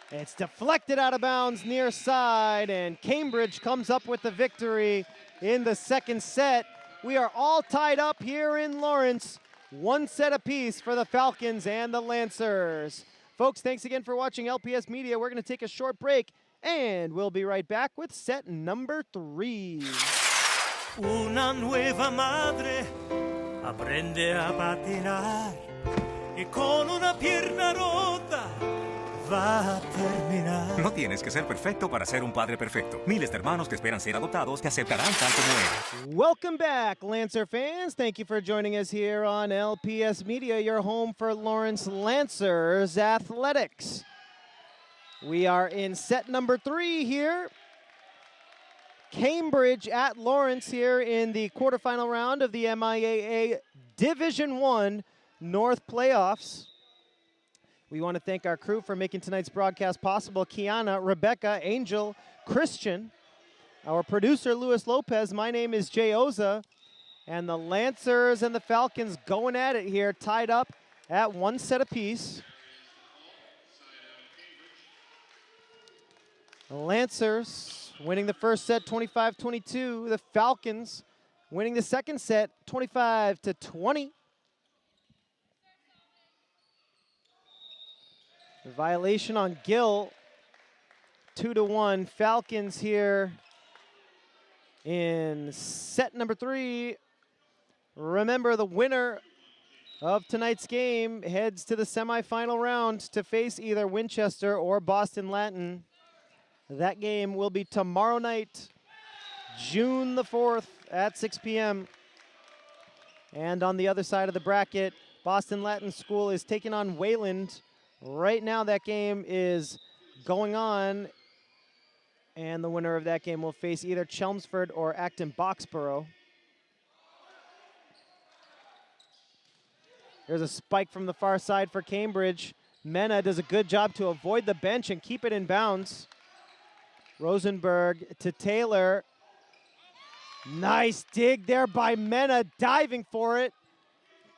It's deflected out of bounds near side, and Cambridge comes up with the victory in the second set. We are all tied up here in Lawrence. 1 set apiece for the Falcons and the Lancers. Folks, thanks again for watching LPS Media. We're going to take a short break, and we'll be right back with set number 3. Una nueva madre aprende a patinar y con una pierna rota va a terminar. No tienes que ser perfecto para ser un padre perfecto. Miles de hermanos que esperan ser adoptados te aceptarán tal como eres. Welcome back, Lancer fans. Thank you for joining us here on LPS Media, your home for Lawrence Lancers Athletics. We are in set number 3 here. Cambridge at Lawrence here in the quarterfinal round of the MIAA Division I North Playoffs. We want to thank our crew for making tonight's broadcast possible. Kiana, Rebecca, Angel, Christian, our producer, Luis Lopez. My name is Jay Oza. And the Lancers and the Falcons going at it here, tied up at 1 set apiece. The Lancers winning the first set 25-22. The Falcons winning the second set 25-20. The violation on Gill, 2-1. Falcons here in set number 3. Remember, the winner of tonight's game heads to the semifinal round to face either Winchester or Boston Latin. That game will be tomorrow night, June the 4th at 6 p.m. And on the other side of the bracket, Boston Latin School is taking on Wayland. Right now that game is going on, and the winner of that game will face either Chelmsford or Acton-Boxborough. There's a spike from the far side for Cambridge. Mena does a good job to avoid the bench and keep it in bounds. Rosenberg to Taylor. Nice dig there by Mena, diving for it.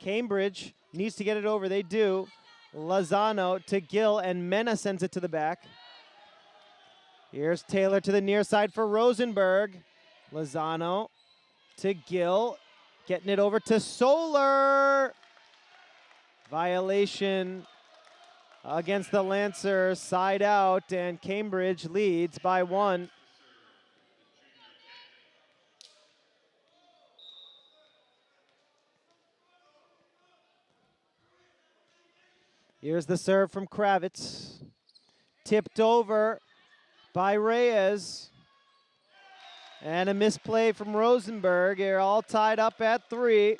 Cambridge needs to get it over. They do. Lozano to Gill, and Mena sends it to the back. Here's Taylor to the near side for Rosenberg. Lozano to Gill, getting it over to Solar. Violation against the Lancers, side out, and Cambridge leads by 1. Here's the serve from Kravitz. Tipped over by Reyes. And a misplay from Rosenberg. They're all tied up at 3.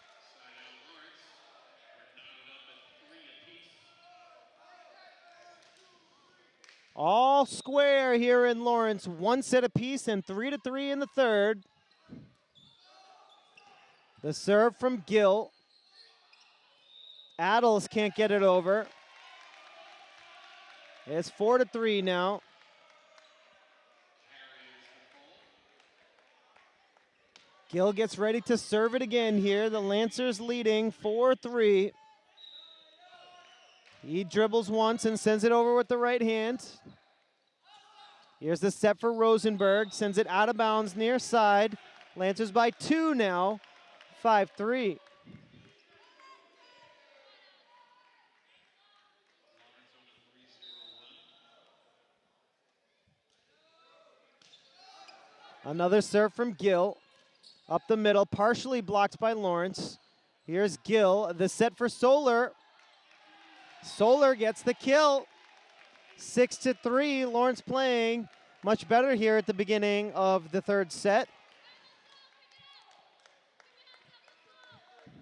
All square here in Lawrence. 1 set apiece and 3-3 in the third. The serve from Gill. Adels can't get it over. It's 4-3 now. Gill gets ready to serve it again here. The Lancers leading 4-3. He dribbles once and sends it over with the right hand. Here's the set for Rosenberg. Sends it out of bounds near side. Lancers by 2 now. 5-3. Another serve from Gill. Up the middle, partially blocked by Lawrence. Here's Gill, the set for Solar. Solar gets the kill. 6-3, Lawrence playing much better here at the beginning of the third set.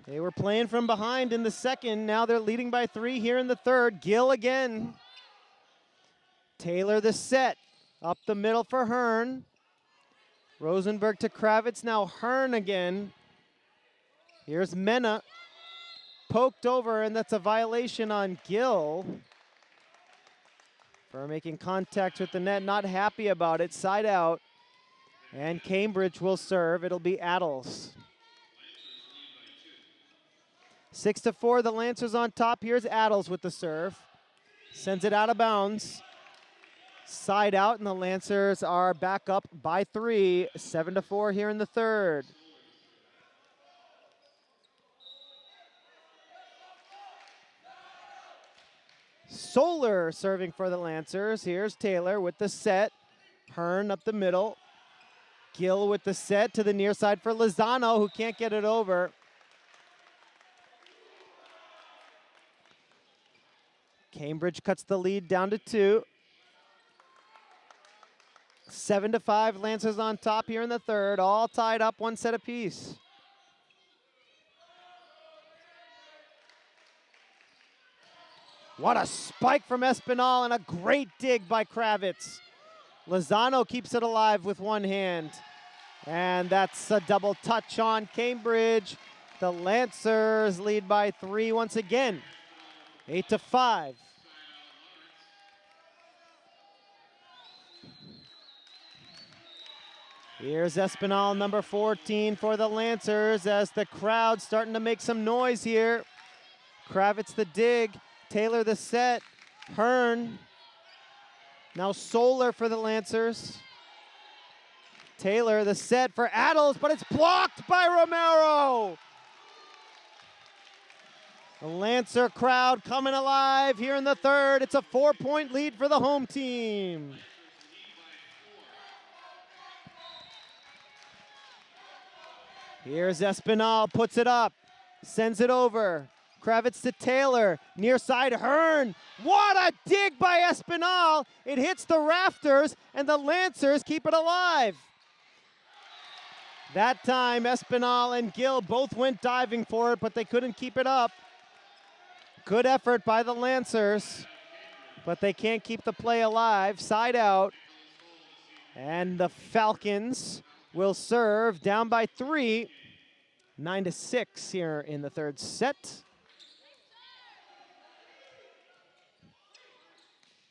They were playing from behind in the second. Now they're leading by 3 here in the third. Gill again. Taylor the set. Up the middle for Hearn. Rosenberg to Kravitz. Now Hearn again. Here's Mena. Poked over, and that's a violation on Gill for making contact with the net. Not happy about it. Side out. And Cambridge will serve. It'll be Adels. 6-4, the Lancers on top. Here's Adels with the serve. Sends it out of bounds. Side out, and the Lancers are back up by 3. 7-4 here in the third. Solar serving for the Lancers. Here's Taylor with the set. Hearn up the middle. Gill with the set to the near side for Lozano, who can't get it over. Cambridge cuts the lead down to 2. 7-5, Lancers on top here in the third. All tied up, 1 set apiece. What a spike from Espinal and a great dig by Kravitz. Lozano keeps it alive with one hand. And that's a double touch on Cambridge. The Lancers lead by 3 once again. 8-5. Here's Espinal, number 14 for the Lancers, as the crowd's starting to make some noise here. Kravitz the dig, Taylor the set, Hearn. Now Solar for the Lancers. Taylor the set for Adels, but it's blocked by Romero. The Lancer crowd coming alive here in the third. It's a 4-point lead for the home team. Here's Espinal, puts it up, sends it over. Kravitz to Taylor, near side Hearn. What a dig by Espinal. It hits the rafters, and the Lancers keep it alive. That time, Espinal and Gill both went diving for it, but they couldn't keep it up. Good effort by the Lancers, but they can't keep the play alive. Side out, and the Falcons will serve down by 3. 9-6 here in the third set.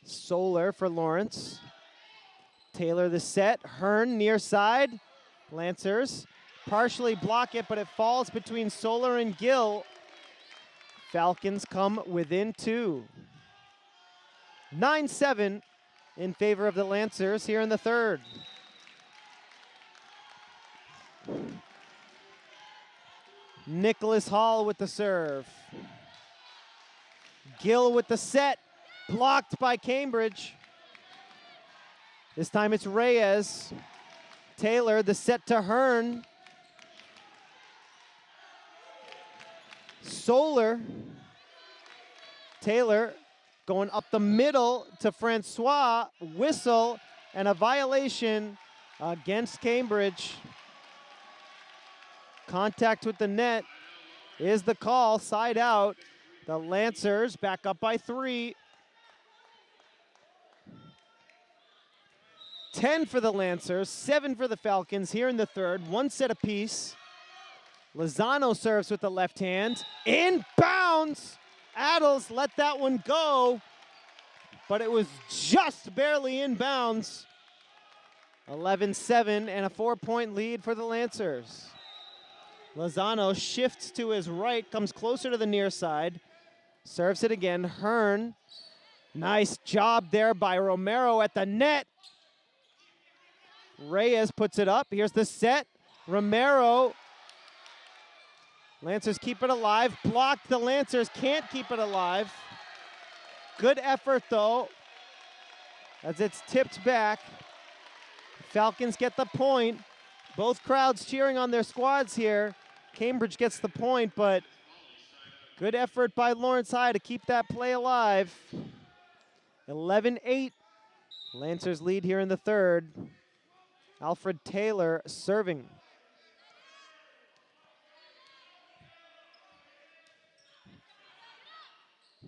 Solar for Lawrence. Taylor the set. Hearn near side. Lancers partially block it, but it falls between Solar and Gill. Falcons come within 2. 9-7 in favor of the Lancers here in the third. Nicholas Hall with the serve. Gill with the set, blocked by Cambridge. This time it's Reyes. Taylor, the set to Hearn. Solar. Taylor going up the middle to Francois. Whistle and a violation against Cambridge. Contact with the net is the call. Side out. The Lancers back up by 3. 10 for the Lancers, 7 for the Falcons here in the third. One set apiece. Lozano serves with the left hand. Inbounds! Adels let that one go, but it was just barely inbounds. 11-7 and a 4-point lead for the Lancers. Lozano shifts to his right, comes closer to the near side. Serves it again. Hearn. Nice job there by Romero at the net. Reyes puts it up. Here's the set. Romero. Lancers keep it alive. Blocked. The Lancers can't keep it alive. Good effort, though, as it's tipped back. Falcons get the point. Both crowds cheering on their squads here. Cambridge gets the point, but good effort by Lawrence High to keep that play alive. 11-8. Lancers lead here in the third. Alfred Taylor serving.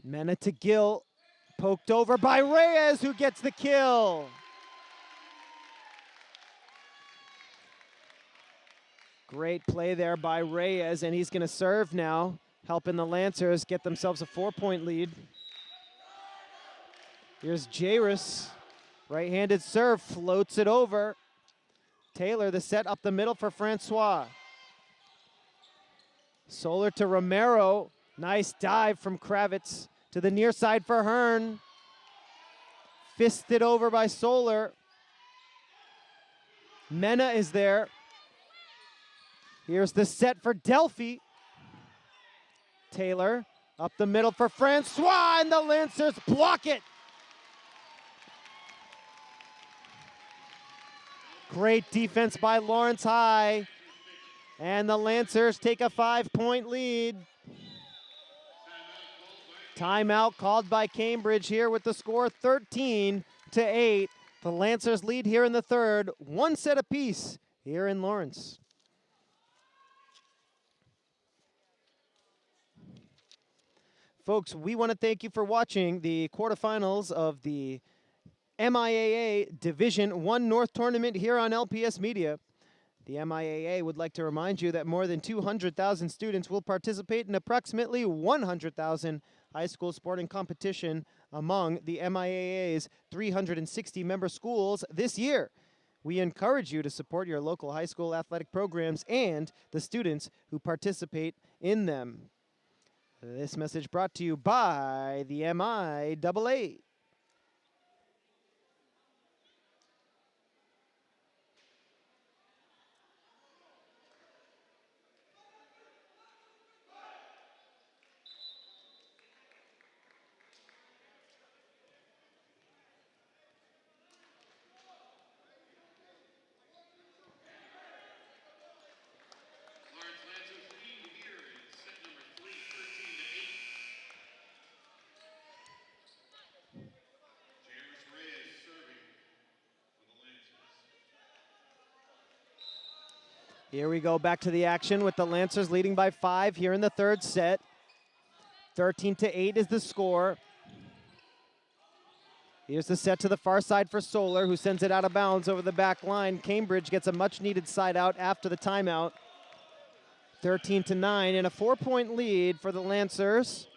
Mena to Gill. Poked over by Reyes, who gets the kill. Great play there by Reyes, and he's going to serve now, helping the Lancers get themselves a 4-point lead. Here's Jairus. Right-handed serve, floats it over. Taylor, the set up the middle for Francois. Solar to Romero. Nice dive from Kravitz to the near side for Hearn. Fisted over by Solar. Mena is there. Here's the set for Delphi. Taylor up the middle for Francois, and the Lancers block it. Great defense by Lawrence High. And the Lancers take a 5-point lead. Timeout called by Cambridge here with the score 13-8. The Lancers lead here in the third. One set apiece here in Lawrence. Folks, we want to thank you for watching the quarterfinals of the MIAA Division I North Tournament here on LPS Media. The MIAA would like to remind you that more than 200,000 students will participate in approximately 100,000 high school sporting competition among the MIAA's 360 member schools this year. We encourage you to support your local high school athletic programs and the students who participate in them. This message brought to you by the MIAA. Lawrence Lancers lead here in set number 3, 13-8. Jairus Reyes serving for the Lancers. Here we go back to the action with the Lancers leading by 5 here in the third set. 13-8 is the score. Here's the set to the far side for Solar, who sends it out of bounds over the back line. Cambridge gets a much-needed side out after the timeout. 13-9 and a 4-point lead for the Lancers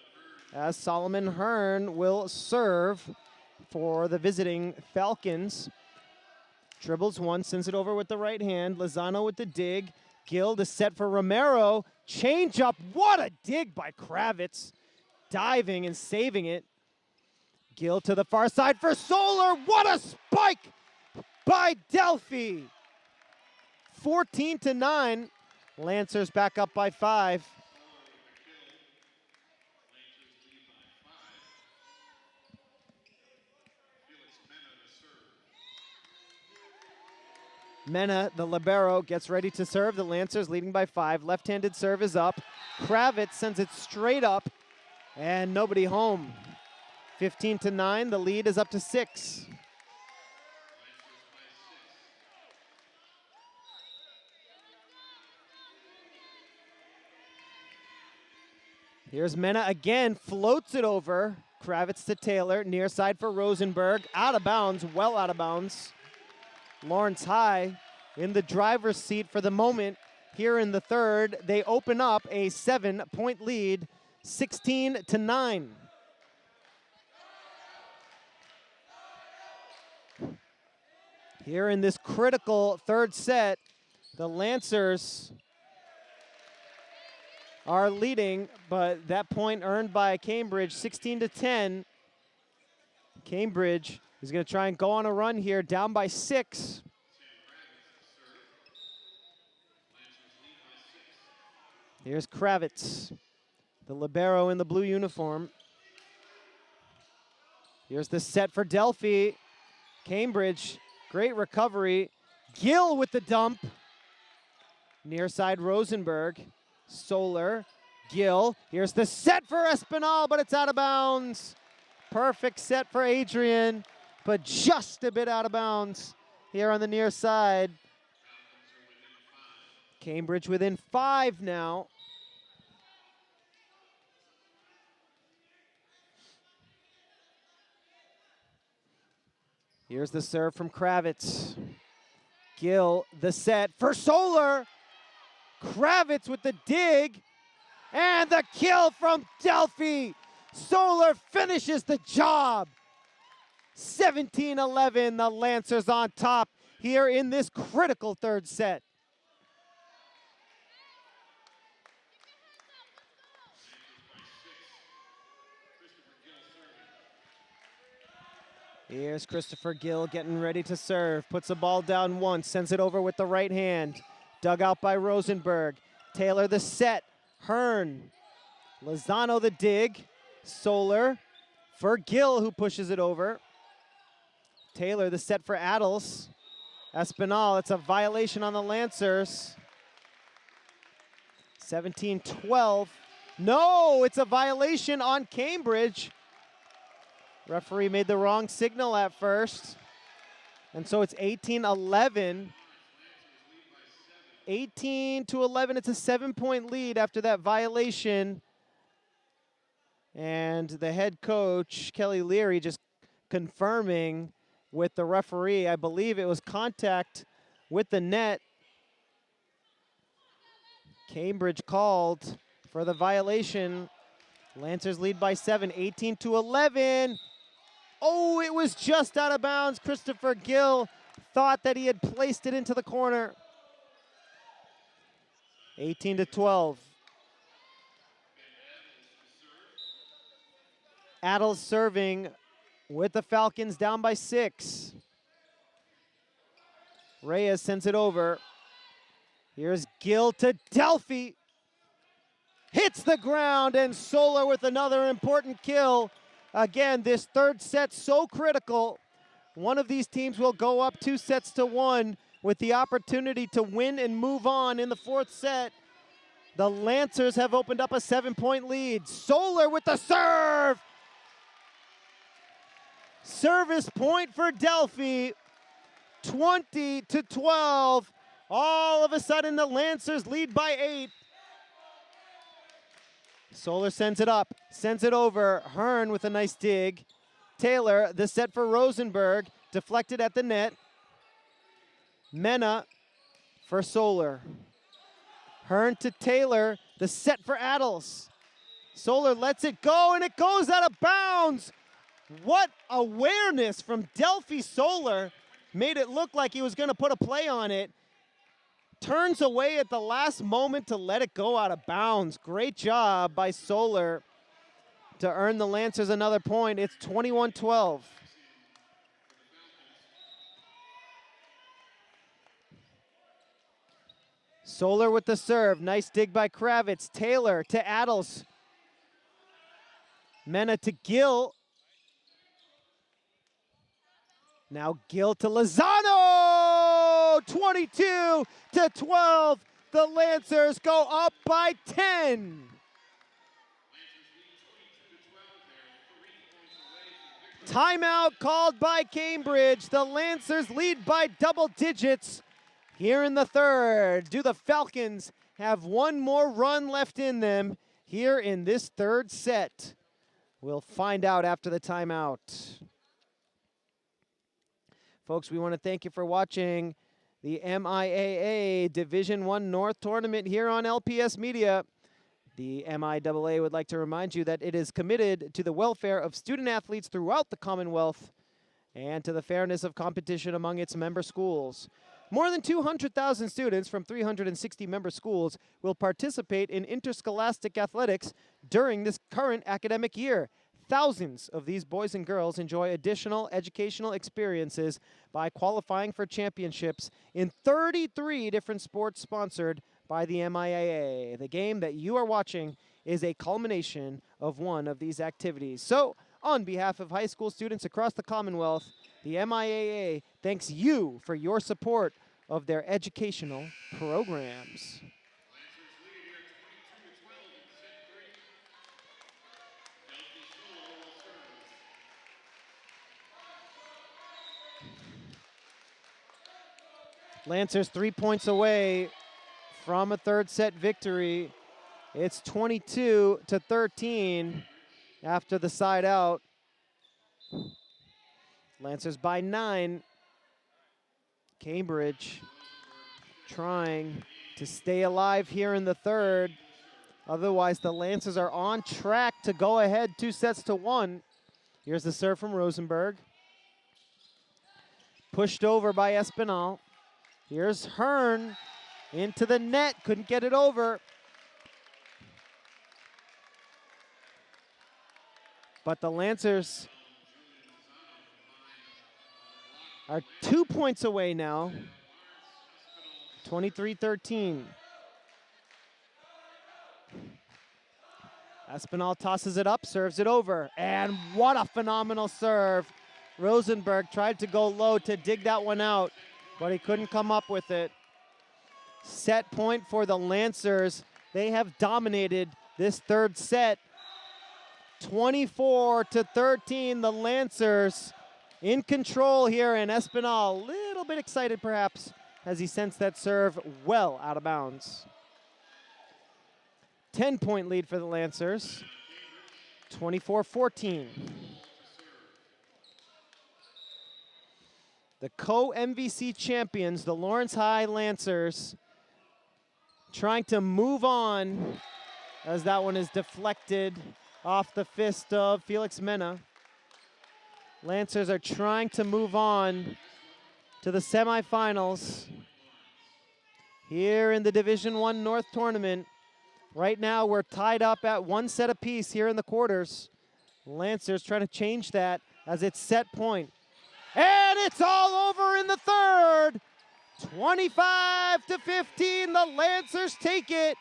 as Solomon Hearn will serve for the visiting Falcons. Dribbles one, sends it over with the right hand. Lozano with the dig. Gill to set for Romero. Change up. What a dig by Kravitz. Diving and saving it. Gill to the far side for Solar. What a spike by Delphi. 14-9. Lancers back up by 5. Mena, the libero, gets ready to serve. The Lancers leading by 5. Left-handed serve is up. Kravitz sends it straight up, and nobody home. 15-9, the lead is up to 6. Here's Mena again, floats it over. Kravitz to Taylor, near side for Rosenberg. Out of bounds, well out of bounds. Lawrence High in the driver's seat for the moment here in the third. They open up a 7-point lead, 16-9. Here in this critical third set, the Lancers are leading, but that point earned by Cambridge, 16-10. Cambridge is going to try and go on a run here, down by 6. Here's Kravitz, the libero in the blue uniform. Here's the set for Delphi. Cambridge, great recovery. Gill with the dump. Near side Rosenberg. Solar, Gill. Here's the set for Espinal, but it's out of bounds. Perfect set for Adrian, but just a bit out of bounds here on the near side. Cambridge within 5 now. Here's the serve from Kravitz. Gill, the set for Solar. Kravitz with the dig, and the kill from Delphi. Solar finishes the job. 17-11, the Lancers on top here in this critical third set. Here's Christopher Gill getting ready to serve. Puts the ball down once, sends it over with the right hand. Dug out by Rosenberg. Taylor the set. Hearn. Lozano the dig. Solar for Gill, who pushes it over. Taylor the set for Adels. Espinal, it's a violation on the Lancers. 17-12. No, it's a violation on Cambridge. Referee made the wrong signal at first. And so it's 18-11. 18-11, it's a 7-point lead after that violation. And the head coach, Kelly Leary, just confirming with the referee. I believe it was contact with the net. Cambridge called for the violation. Lancers lead by 7, 18-11. Oh, it was just out of bounds. Christopher Gill thought that he had placed it into the corner. 18-12. Adels serving with the Falcons down by 6. Reyes sends it over. Here's Gill to Delphi. Hits the ground, and Solar with another important kill. Again, this third set so critical. One of these teams will go up 2-1 with the opportunity to win and move on in the fourth set. The Lancers have opened up a 7-point lead. Solar with the serve. Service point for Delphi. 20-12. All of a sudden, the Lancers lead by 8. Solar sends it up, sends it over. Hearn with a nice dig. Taylor, the set for Rosenberg, deflected at the net. Mena for Solar. Hearn to Taylor, the set for Adels. Solar lets it go, and it goes out of bounds. What awareness from Delphi. Solar made it look like he was going to put a play on it. Turns away at the last moment to let it go out of bounds. Great job by Solar to earn the Lancers another point. It's 21-12. Solar with the serve. Nice dig by Kravitz. Taylor to Adels. Mena to Gill. Now Gill to Lozano! 22-12. The Lancers go up by 10. Timeout called by Cambridge. The Lancers lead by double digits here in the third. Do the Falcons have one more run left in them here in this third set? We'll find out after the timeout. Folks, we want to thank you for watching the MIAA Division I North Tournament here on LPS Media. The MIAA would like to remind you that it is committed to the welfare of student athletes throughout the Commonwealth and to the fairness of competition among its member schools. More than 200,000 students from 360 member schools will participate in interscholastic athletics during this current academic year. Thousands of these boys and girls enjoy additional educational experiences by qualifying for championships in 33 different sports sponsored by the MIAA. The game that you are watching is a culmination of one of these activities. So, on behalf of high school students across the Commonwealth, the MIAA thanks you for your support of their educational programs. Lancers 3 points away from a third set victory. It's 22-13 after the side out. Lancers by 9. Cambridge trying to stay alive here in the third. Otherwise, the Lancers are on track to go ahead 2-1. Here's the serve from Rosenberg. Pushed over by Espinal. Here's Hearn into the net, couldn't get it over. But the Lancers are 2 points away now, 23-13. Espinal tosses it up, serves it over, and what a phenomenal serve. Rosenberg tried to go low to dig that one out, but he couldn't come up with it. Set point for the Lancers. They have dominated this third set. 24-13, the Lancers in control here, and Espinal a little bit excited perhaps as he sends that serve well out of bounds. 10-point lead for the Lancers, 24-14. The co-MVC champions, the Lawrence High Lancers, trying to move on as that one is deflected off the fist of Felix Mena. Lancers are trying to move on to the semifinals here in the Division I North Tournament. Right now we're tied up at 1 set apiece here in the quarters. Lancers trying to change that as it's set point. And it's all over in the third. 25-15, the Lancers take it.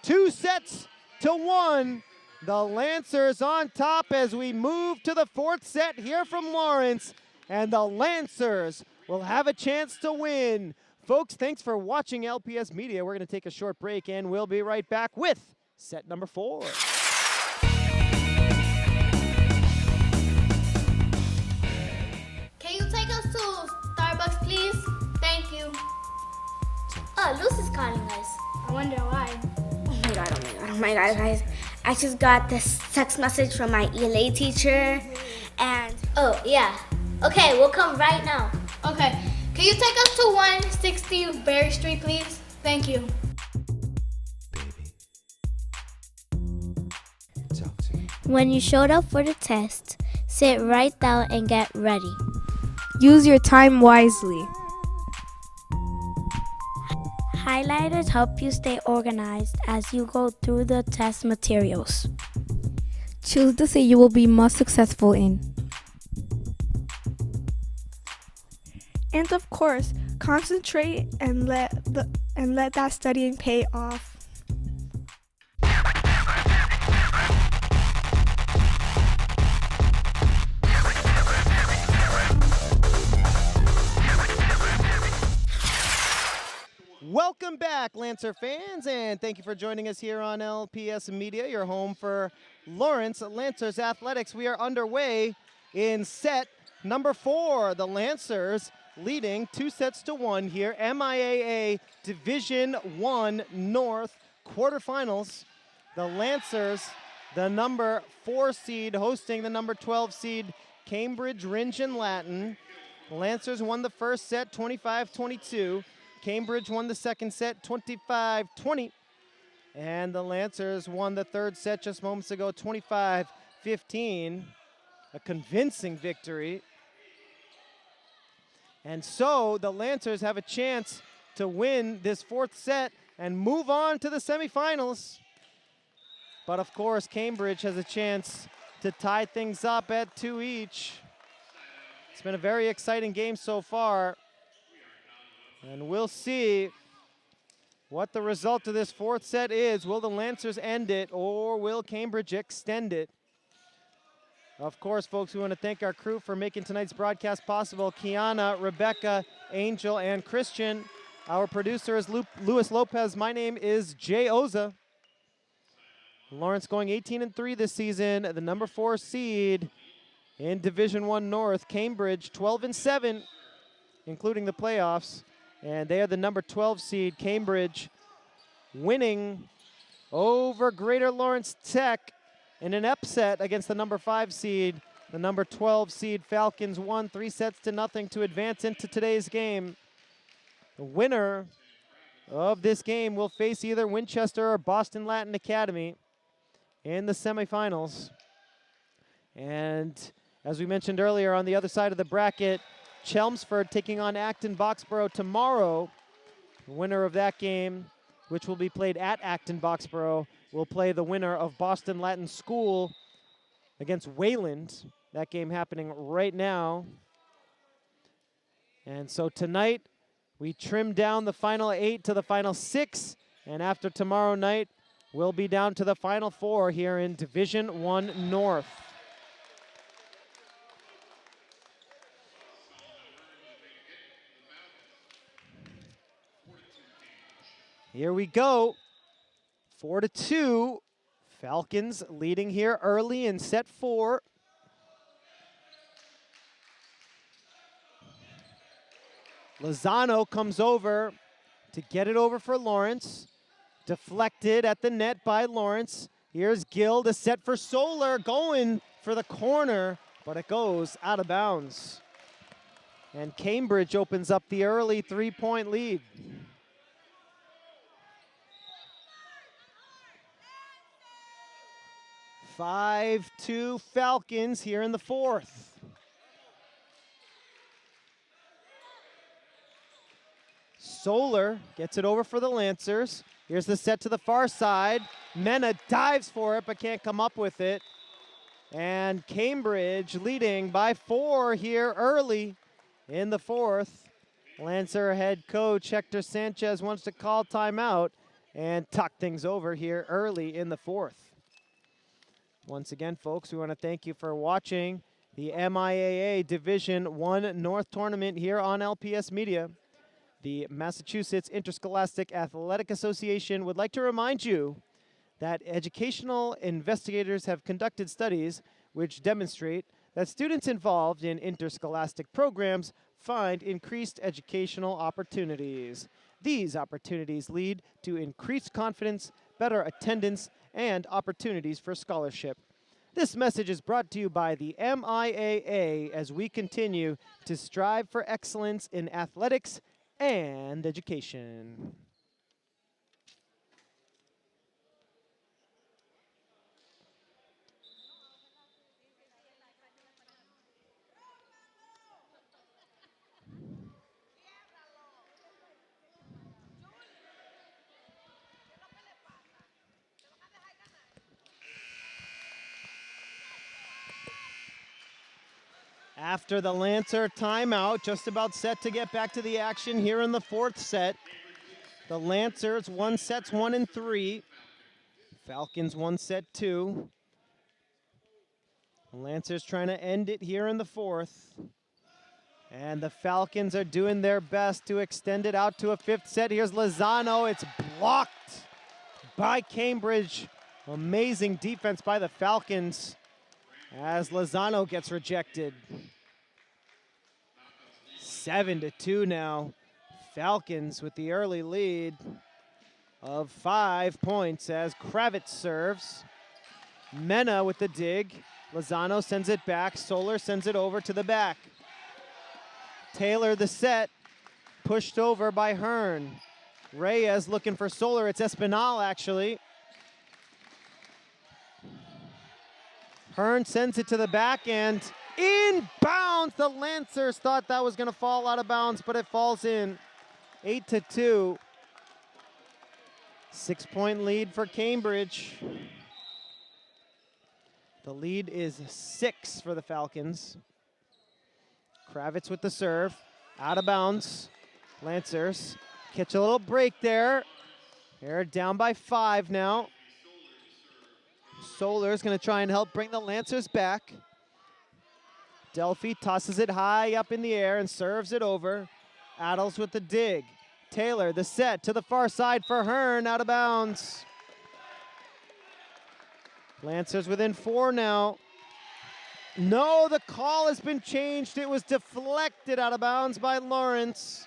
2-1. The Lancers on top as we move to the fourth set here from Lawrence. And the Lancers will have a chance to win. Folks, thanks for watching LPS Media. We're going to take a short break and we'll be right back with set number 4. Can you take us to Starbucks, please? Thank you. Oh, Lucy's calling us. I wonder why. Oh my god, guys. I just got this text message from my ELA teacher, and... Oh, yeah. Okay, we'll come right now. Okay. Can you take us to 160 Berry Street, please? Thank you. When you showed up for the test, sit right down and get ready. Use your time wisely. Highlighters help you stay organized as you go through the test materials. Choose the seat you will be most successful in. And of course, concentrate and let that studying pay off. Welcome back, Lancer fans, and thank you for joining us here on LPS Media, your home for Lawrence Lancers Athletics. We are underway in set number 4. The Lancers leading 2-1 here. MIAA Division I North quarterfinals. The Lancers, the number 4 seed, hosting the number 12 seed Cambridge Rindge Latin. Lancers won the first set 25-22. Cambridge won the second set 25-20. And the Lancers won the third set just moments ago 25-15. A convincing victory. And so the Lancers have a chance to win this fourth set and move on to the semifinals. But of course, Cambridge has a chance to tie things up at 2 each. It's been a very exciting game so far. And we'll see what the result of this fourth set is. Will the Lancers end it, or will Cambridge extend it? Of course, folks, we want to thank our crew for making tonight's broadcast possible. Kiana, Rebecca, Angel, and Christian. Our producer is Luis Lopez. My name is Jay Oza. Lawrence going 18-3 this season, the number 4 seed in Division I North. Cambridge 12-7, including the playoffs. And they are the number 12 seed. Cambridge winning over Greater Lawrence Tech in an upset against the number 5 seed. The number 12 seed Falcons won 3-0 to advance into today's game. The winner of this game will face either Winchester or Boston Latin Academy in the semifinals. And as we mentioned earlier, on the other side of the bracket, Chelmsford taking on Acton Boxborough tomorrow. The winner of that game, which will be played at Acton Boxborough, will play the winner of Boston Latin School against Wayland. That game happening right now. And so tonight, we trim down the final 8 to the final 6. And after tomorrow night, we'll be down to the final 4 here in Division I North. Here we go. 4-2. Falcons leading here early in set 4. Lozano comes over to get it over for Lawrence. Deflected at the net by Lawrence. Here's Gill, the set for Solar, going for the corner, but it goes out of bounds. And Cambridge opens up the early 3-point lead. Five 2 Falcons here in the fourth. Solar gets it over for the Lancers. Here's the set to the far side. Mena dives for it, but can't come up with it. And Cambridge leading by 4 here early in the fourth. Lancer head coach Hector Sanchez wants to call timeout and tuck things over here early in the fourth. Once again, folks, we want to thank you for watching the MIAA Division I North Tournament here on LPS Media. The Massachusetts Interscholastic Athletic Association would like to remind you that educational investigators have conducted studies which demonstrate that students involved in interscholastic programs find increased educational opportunities. These opportunities lead to increased confidence, better attendance, and opportunities for scholarship. This message is brought to you by the MIAA as we continue to strive for excellence in athletics and education. After the Lancer timeout, just about set to get back to the action here in the fourth set. The Lancers won sets 1 and 3. Falcons won set 2. The Lancers trying to end it here in the fourth. And the Falcons are doing their best to extend it out to a fifth set. Here's Lozano. It's blocked by Cambridge. Amazing defense by the Falcons as Lozano gets rejected. 7-2 now. Falcons with the early lead of 5 points as Kravitz serves. Mena with the dig. Lozano sends it back. Solar sends it over to the back. Taylor the set, pushed over by Hearn. Reyes looking for Solar. It's Espinal actually. Hearn sends it to the back end. Inbounds. The Lancers thought that was going to fall out of bounds, but it falls in. 8-2. 6-point lead for Cambridge. The lead is 6 for the Falcons. Kravitz with the serve. Out of bounds. Lancers catch a little break there. They're down by 5 now. Solar's going to try and help bring the Lancers back. Delphi tosses it high up in the air and serves it over. Adels with the dig. Taylor, the set to the far side for Hearn, out of bounds. Lancers within 4 now. No, the call has been changed. It was deflected out of bounds by Lawrence.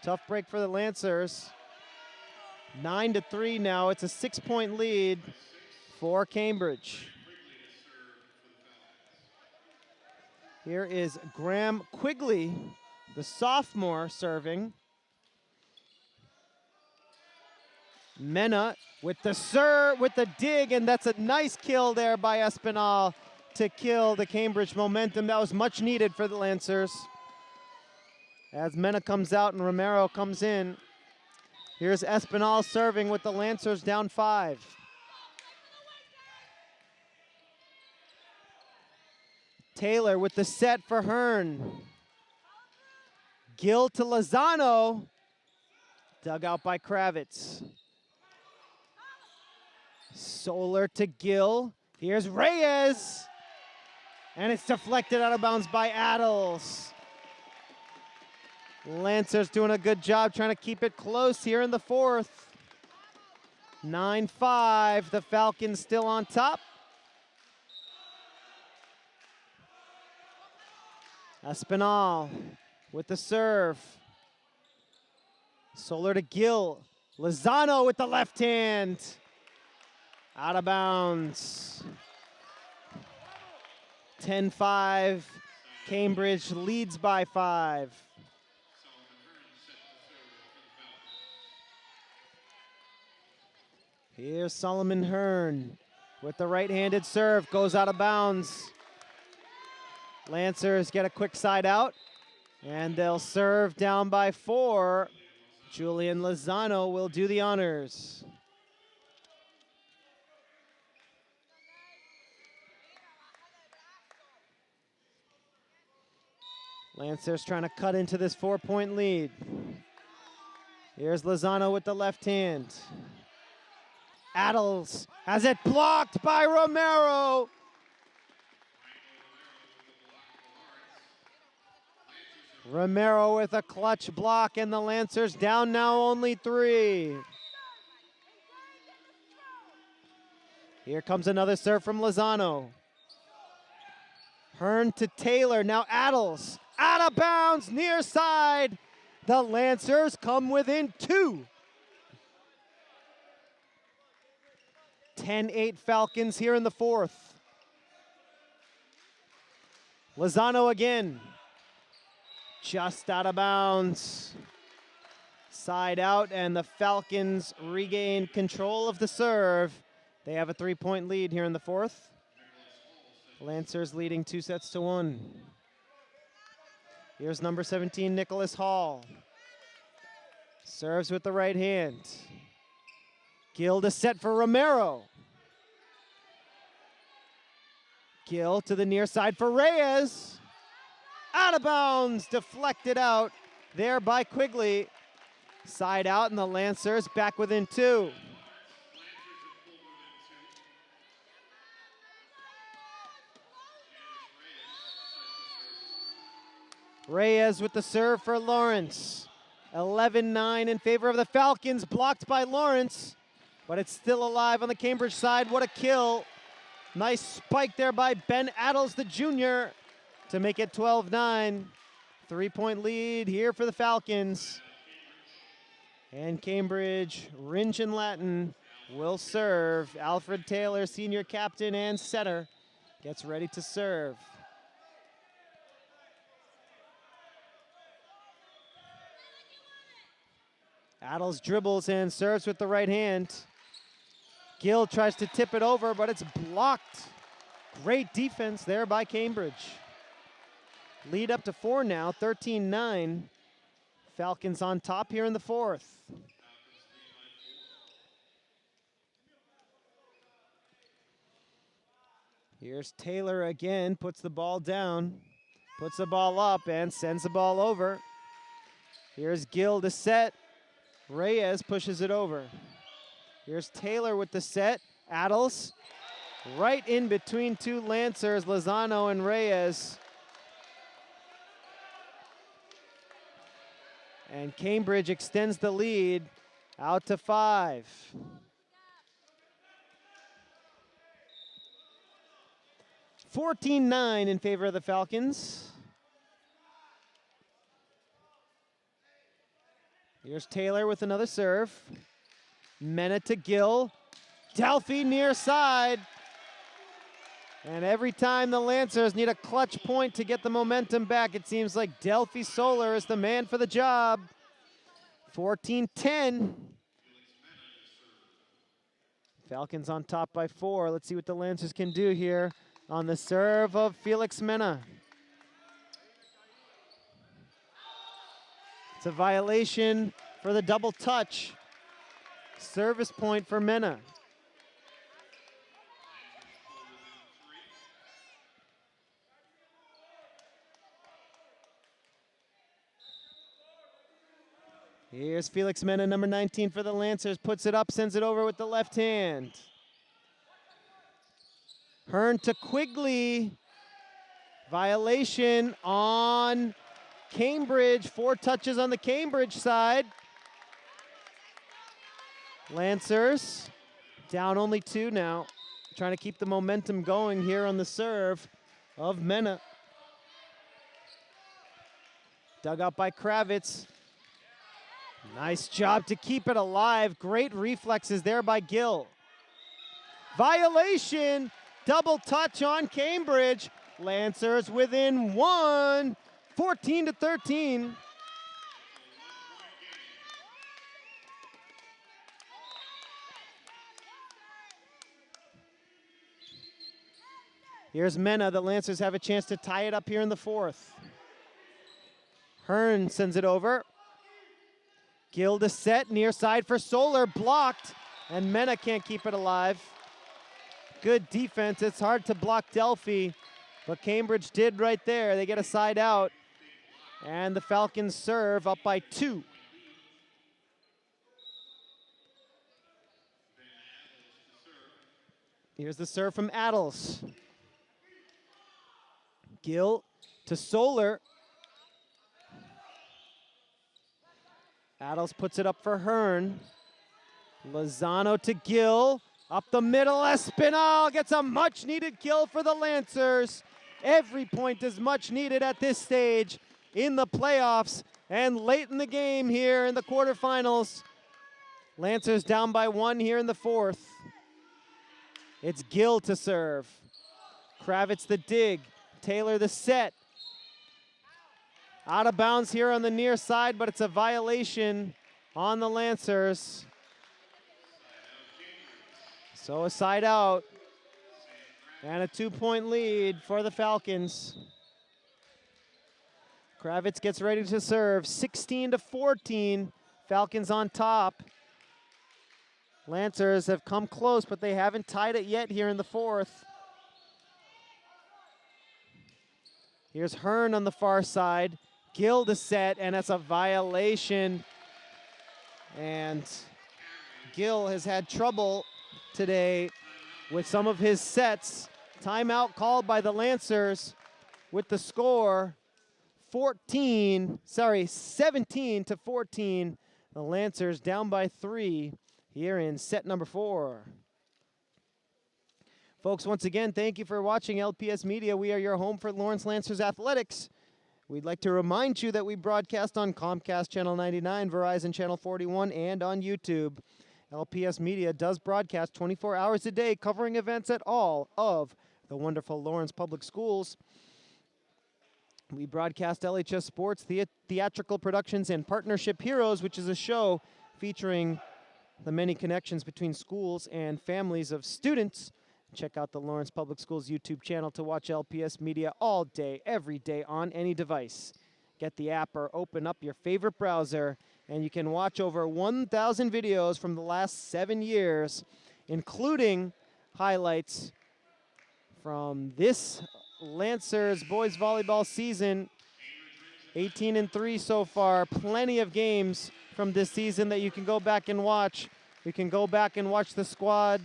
Tough break for the Lancers. 9-3 now. It's a 6-point lead for Cambridge. Here is Graham Quigley, the sophomore, serving. Mena with the serve, with the dig, and that's a nice kill there by Espinal to kill the Cambridge momentum. That was much needed for the Lancers. As Mena comes out and Romero comes in. Here's Espinal serving with the Lancers down 5. Taylor with the set for Hearn. Gill to Lozano. Dug out by Kravitz. Solar to Gill. Here's Reyes. And it's deflected out of bounds by Adels. Lancers doing a good job trying to keep it close here in the 4th. 9-5. The Falcons still on top. Espinal with the serve. Solar to Gill. Lozano with the left hand. Out of bounds. 10-5. Cambridge leads by 5. Here's Solomon Hearn with the right-handed serve. Goes out of bounds. Lancers get a quick side out, and they'll serve down by 4. Julian Lozano will do the honors. Lancers trying to cut into this 4-point lead. Here's Lozano with the left hand. Adels has it blocked by Romero. Romero with a clutch block, and the Lancers down now only 3. Here comes another serve from Lozano. Hearn to Taylor, now Adels. Out of bounds, near side. The Lancers come within 2. 10-8 Falcons here in the 4th. Lozano again. Just out of bounds. Side out, and the Falcons regain control of the serve. They have a 3-point lead here in the 4th. Lancers leading 2-1. Here's number 17, Nicholas Hall. Serves with the right hand. Gill to set for Romero. Gill to the near side for Reyes. Out of bounds, deflected out there by Quigley. Side out, and the Lancers back within 2. Reyes with the serve for Lawrence. 11-9 in favor of the Falcons, blocked by Lawrence, but it's still alive on the Cambridge side. What a kill. Nice spike there by Ben Adels, the junior, to make it 12-9. 3-point lead here for the Falcons. And Cambridge Rindge Latin will serve. Alfred Taylor, senior captain and setter, gets ready to serve. Adels dribbles and serves with the right hand. Gill tries to tip it over, but it's blocked. Great defense there by Cambridge. Lead up to 4 now, 13-9. Falcons on top here in the fourth. Here's Taylor again, puts the ball down, puts the ball up and sends the ball over. Here's Gill to set. Reyes pushes it over. Here's Taylor with the set. Adels right in between two Lancers, Lozano and Reyes. And Cambridge extends the lead out to 5. (14-9) in favor of the Falcons. Here's Taylor with another serve. Mena to Gill. Delphi near side. And every time the Lancers need a clutch point to get the momentum back, it seems like Delphi Solar is the man for the job. 14-10. Falcons on top by 4. Let's see what the Lancers can do here on the serve of Felix Mena. It's a violation for the double touch. Service point for Mena. Here's Felix Mena, number 19 for the Lancers. Puts it up, sends it over with the left hand. Hearn to Quigley. Violation on Cambridge. 4 touches on the Cambridge side. Lancers down only 2 now. Trying to keep the momentum going here on the serve of Mena. Dug out by Kravitz. Nice job to keep it alive. Great reflexes there by Gill. Violation. Double touch on Cambridge. Lancers within 1. 14-13. Here's Mena. The Lancers have a chance to tie it up here in the fourth. Hearn sends it over. Gill to set, near side for Solar, blocked, and Mena can't keep it alive. Good defense. It's hard to block Delphi, but Cambridge did right there. They get a side out, and the Falcons serve up by 2. Here's the serve from Adels. Gill to Solar. Adels puts it up for Hearn. Lozano to Gill. Up the middle, Espinal gets a much-needed kill for the Lancers. Every point is much needed at this stage in the playoffs and late in the game here in the quarterfinals. Lancers down by 1 here in the fourth. It's Gill to serve. Kravitz the dig. Taylor the set. Out of bounds here on the near side, but it's a violation on the Lancers. So a side out and a 2-point lead for the Falcons. Kravitz gets ready to serve. 16-14, Falcons on top. Lancers have come close, but they haven't tied it yet here in the fourth. Here's Hearn on the far side. Gill to set, and that's a violation. And Gill has had trouble today with some of his sets. Timeout called by the Lancers with the score 17-14. The Lancers down by 3 here in set number 4. Folks, once again, thank you for watching LPS Media. We are your home for Lawrence Lancers Athletics. We'd like to remind you that we broadcast on Comcast Channel 99, Verizon Channel 41, and on YouTube. LPS Media does broadcast 24 hours a day, covering events at all of the wonderful Lawrence Public Schools. We broadcast LHS Sports, Theatrical Productions, and Partnership Heroes, which is a show featuring the many connections between schools and families of students. Check out the Lawrence Public Schools YouTube channel to watch LPS media all day, every day on any device. Get the app or open up your favorite browser, and you can watch over 1,000 videos from the last 7 years, including highlights from this Lancers boys volleyball season. 18-3 so far. Plenty of games from this season that you can go back and watch. You can go back and watch the squad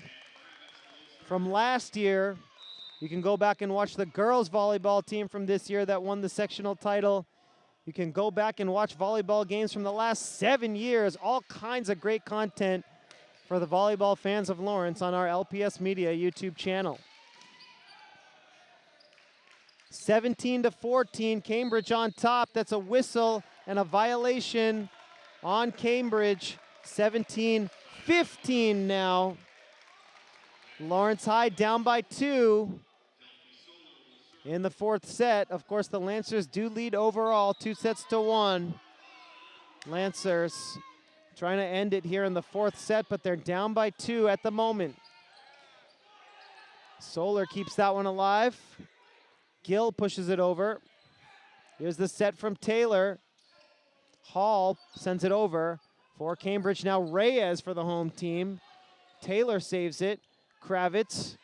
from last year. You can go back and watch the girls volleyball team from this year that won the sectional title. You can go back and watch volleyball games from the last 7 years. All kinds of great content for the volleyball fans of Lawrence on our LPS Media YouTube channel. 17-14, Cambridge on top. That's a whistle and a violation on Cambridge. 17-15 now. Lawrence High down by 2 in the 4th set. Of course, the Lancers do lead overall, 2-1. Lancers trying to end it here in the 4th set, but they're down by 2 at the moment. Solar keeps that one alive. Gill pushes it over. Here's the set from Taylor. Hall sends it over for Cambridge. Now Reyes for the home team. Taylor saves it. Kravitz.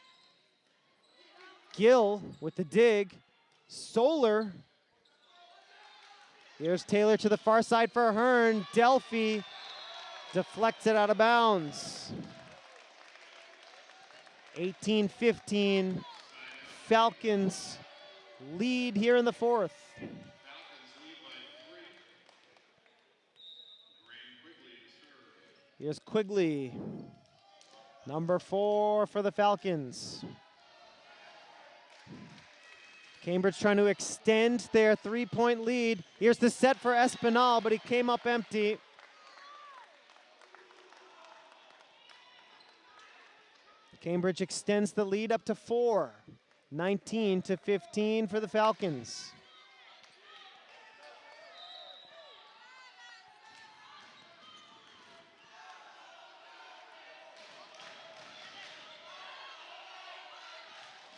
Gill with the dig. Solar. Here's Taylor to the far side for Hearn. Delphi deflects it out of bounds. 18-15. Falcons lead here in the 4th. Here's Quigley, number 4 for the Falcons. Cambridge trying to extend their 3-point lead. Here's the set for Espinal, but he came up empty. Cambridge extends the lead up to 4. 19-15 for the Falcons.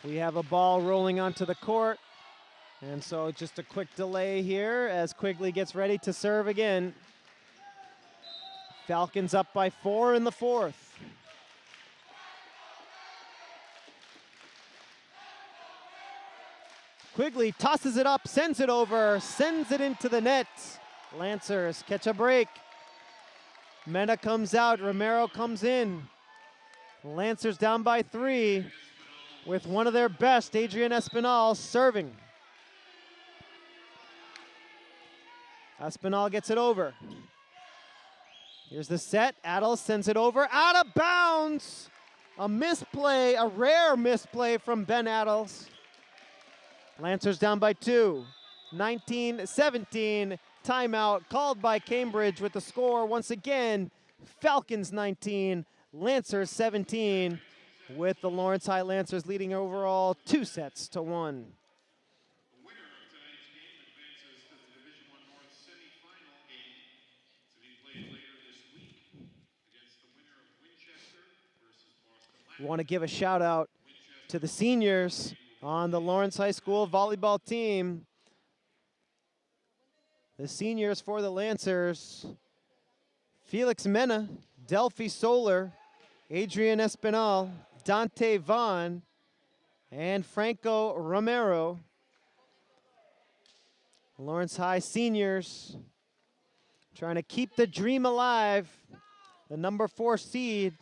We have a ball rolling onto the court, and so just a quick delay here as Quigley gets ready to serve again. Falcons up by 4 in the 4th. Quigley tosses it up, sends it over, sends it into the net. Lancers catch a break. Mena comes out, Romero comes in. Lancers down by 3 with one of their best, Adrian Espinal, serving. Espinal gets it over. Here's the set, Adel sends it over, out of bounds! A misplay, a rare misplay from Ben Adels. Lancers down by 2, 19-17, timeout called by Cambridge with the score once again, Falcons 19, Lancers 17, with the Lawrence High Lancers leading overall 2-1. The winner of tonight's game advances to the Division I North semifinal game to be played later this week against the winner of Winchester versus Boston. We want to give a shout out to the seniors on the Lawrence High School volleyball team. The seniors for the Lancers: Felix Mena, Delphi Solar, Adrian Espinal, Dante Vaughn, and Franco Romero. Lawrence High seniors trying to keep the dream alive. The number 4 seed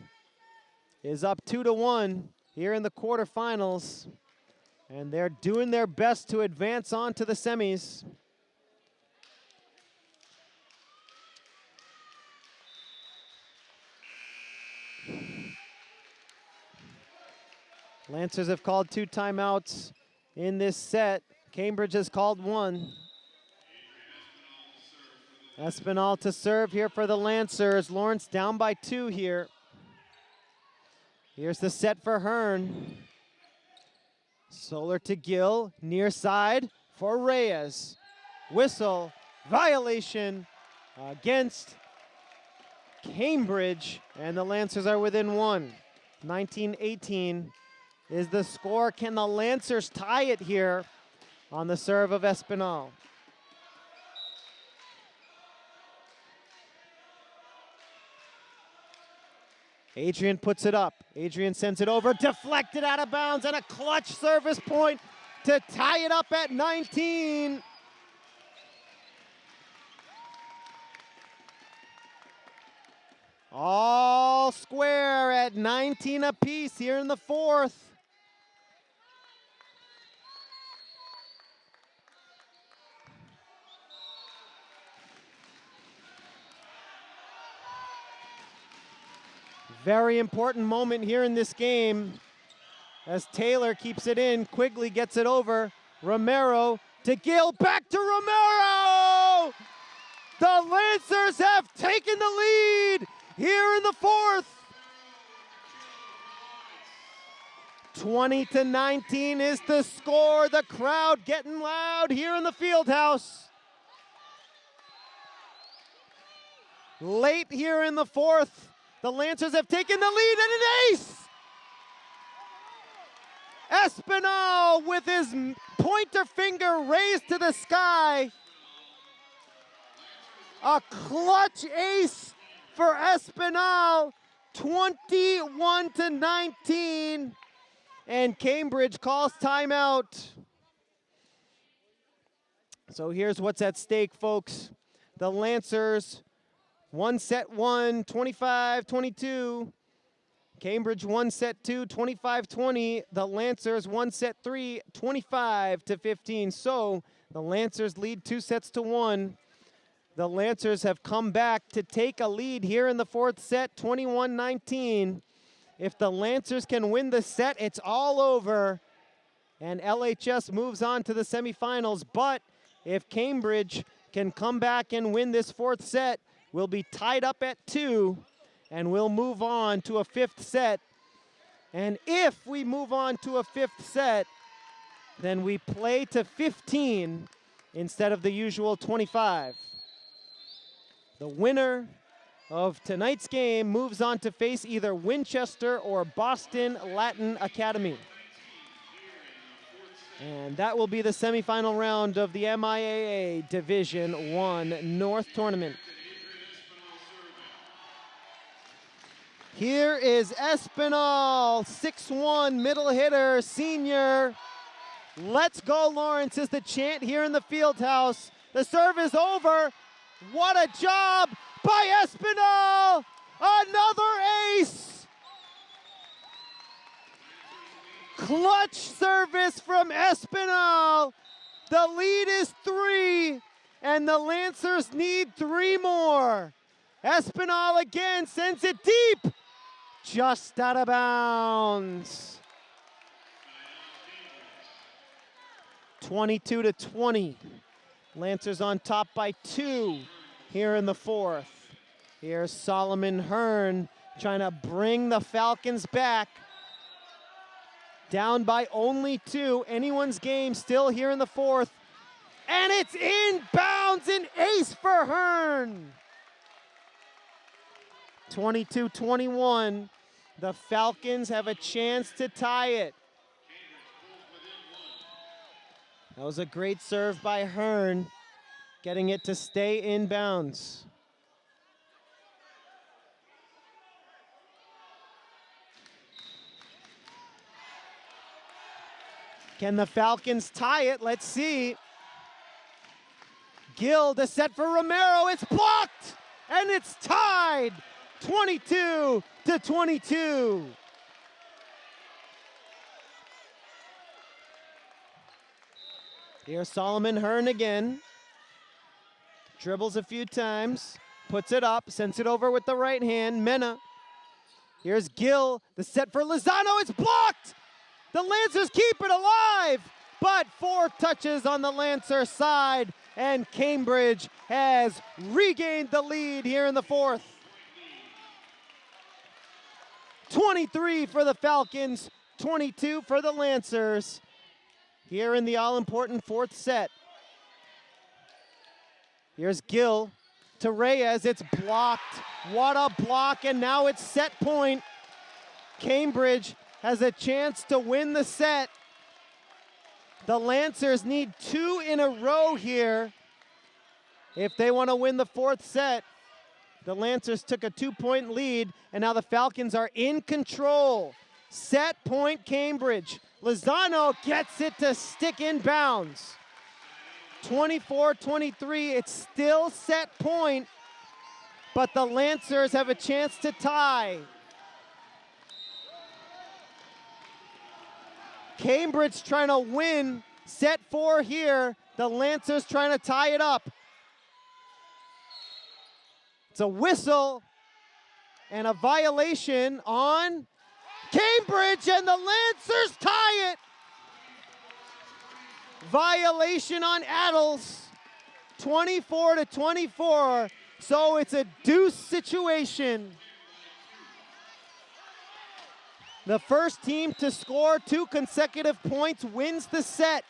is up 2-1 here in the quarterfinals, and they're doing their best to advance on to the semis. Lancers have called 2 timeouts in this set. Cambridge has called 1. Espinal to serve here for the Lancers. Lawrence down by 2 here. Here's the set for Hearn. Solar to Gill, near side for Reyes. Whistle, violation against Cambridge, and the Lancers are within one. 19-18 is the score. Can the Lancers tie it here on the serve of Espinal? Adrian puts it up. Adrian sends it over, deflected out of bounds, and a clutch service point to tie it up at 19. All square at 19 apiece here in the fourth. Very important moment here in this game as Taylor keeps it in. Quigley gets it over. Romero to Gill, back to Romero! The Lancers have taken the lead here in the fourth. 20-19 is the score. The crowd getting loud here in the field house. Late here in the fourth, the Lancers have taken the lead and an ace! Espinal with his pointer finger raised to the sky. A clutch ace for Espinal, 21-19. And Cambridge calls timeout. So here's what's at stake, folks. The Lancers won set one, 25-22. Cambridge won set two, 25-20. The Lancers won set three, 25-15. So the Lancers lead 2-1. The Lancers have come back to take a lead here in the fourth set, 21-19. If the Lancers can win the set, it's all over. And LHS moves on to the semifinals. But if Cambridge can come back and win this fourth set, we'll be tied up at 2, and we'll move on to a fifth set. And if we move on to a fifth set, then we play to 15 instead of the usual 25. The winner of tonight's game moves on to face either Winchester or Boston Latin Academy. And that will be the semifinal round of the MIAA Division I North Tournament. Here is Espinal, 6'1", middle hitter, senior. Let's go, Lawrence, is the chant here in the field house. The serve is over. What a job by Espinal! Another ace! Clutch service from Espinal. The lead is 3, and the Lancers need 3 more. Espinal again sends it deep. Just out of bounds. 22-20. Lancers on top by 2 here in the fourth. Here's Solomon Hearn trying to bring the Falcons back. Down by only 2. Anyone's game still here in the fourth. And it's inbounds, an ace for Hearn. 22-21. The Falcons have a chance to tie it. That was a great serve by Hearn, getting it to stay inbounds. Can the Falcons tie it? Let's see. Gill, the set for Romero. It's blocked, and it's tied. 22-22. Here's Solomon Hearn again. Dribbles a few times, puts it up, sends it over with the right hand. Mena. Here's Gill, the set for Lozano. It's blocked. The Lancers keep it alive, but 4 touches on the Lancer side, and Cambridge has regained the lead here in the fourth. 23 for the Falcons, 22 for the Lancers here in the all-important fourth set. Here's Gill, to Reyes. It's blocked. What a block, and now it's set point. Cambridge has a chance to win the set. The Lancers need 2 in a row here if they want to win the 4th set. The Lancers took a 2-point lead, and now the Falcons are in control. Set point Cambridge. Lozano gets it to stick in bounds. 24-23, it's still set point, but the Lancers have a chance to tie. Cambridge trying to win set 4 here. The Lancers trying to tie it up. It's a whistle and a violation on Cambridge, and the Lancers tie it. Violation on Adels, 24-24, so it's a deuce situation. The first team to score 2 consecutive points wins the set.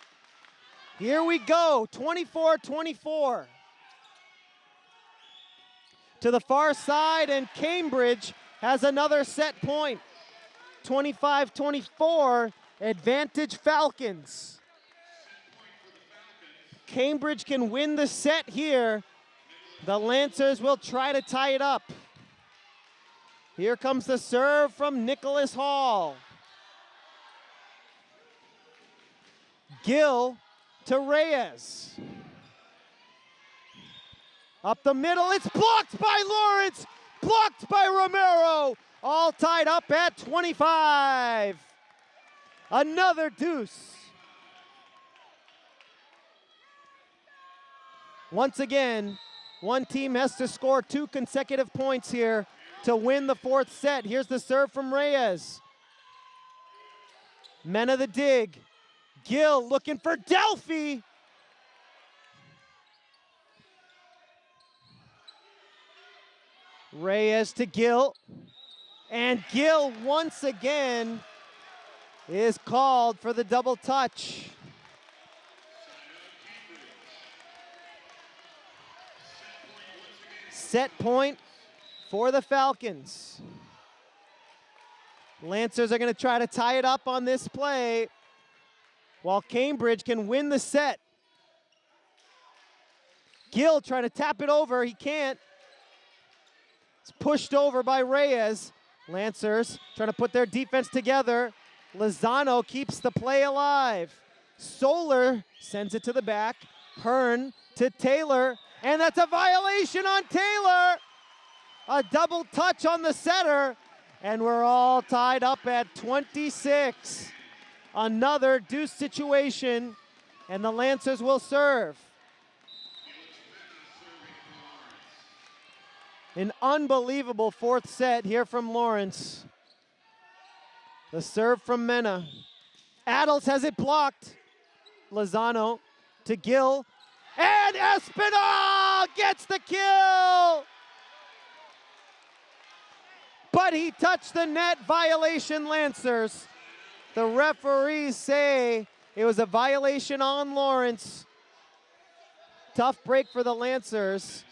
Here we go, 24-24. To the far side, and Cambridge has another set point. 25-24, advantage Falcons. Cambridge can win the set here. The Lancers will try to tie it up. Here comes the serve from Nicholas Hall. Gill to Reyes. Up the middle, it's blocked by Lawrence, blocked by Romero. All tied up at 25. Another deuce. Once again, one team has to score 2 consecutive points here to win the 4th set. Here's the serve from Reyes. Men of the dig. Gill looking for Delphi. Reyes to Gill. And Gill once again is called for the double touch. Set point for the Falcons. Lancers are going to try to tie it up on this play, while Cambridge can win the set. Gill trying to tap it over, he can't. It's pushed over by Reyes. Lancers trying to put their defense together. Lozano keeps the play alive. Solar sends it to the back. Hearn to Taylor, and that's a violation on Taylor. A double touch on the setter, and we're all tied up at 26. Another deuce situation, and the Lancers will serve. An unbelievable 4th set here from Lawrence. The serve from Mena. Adels has it blocked. Lozano to Gill. And Espinal gets the kill! But he touched the net. Violation, Lancers. The referees say it was a violation on Lawrence. Tough break for the Lancers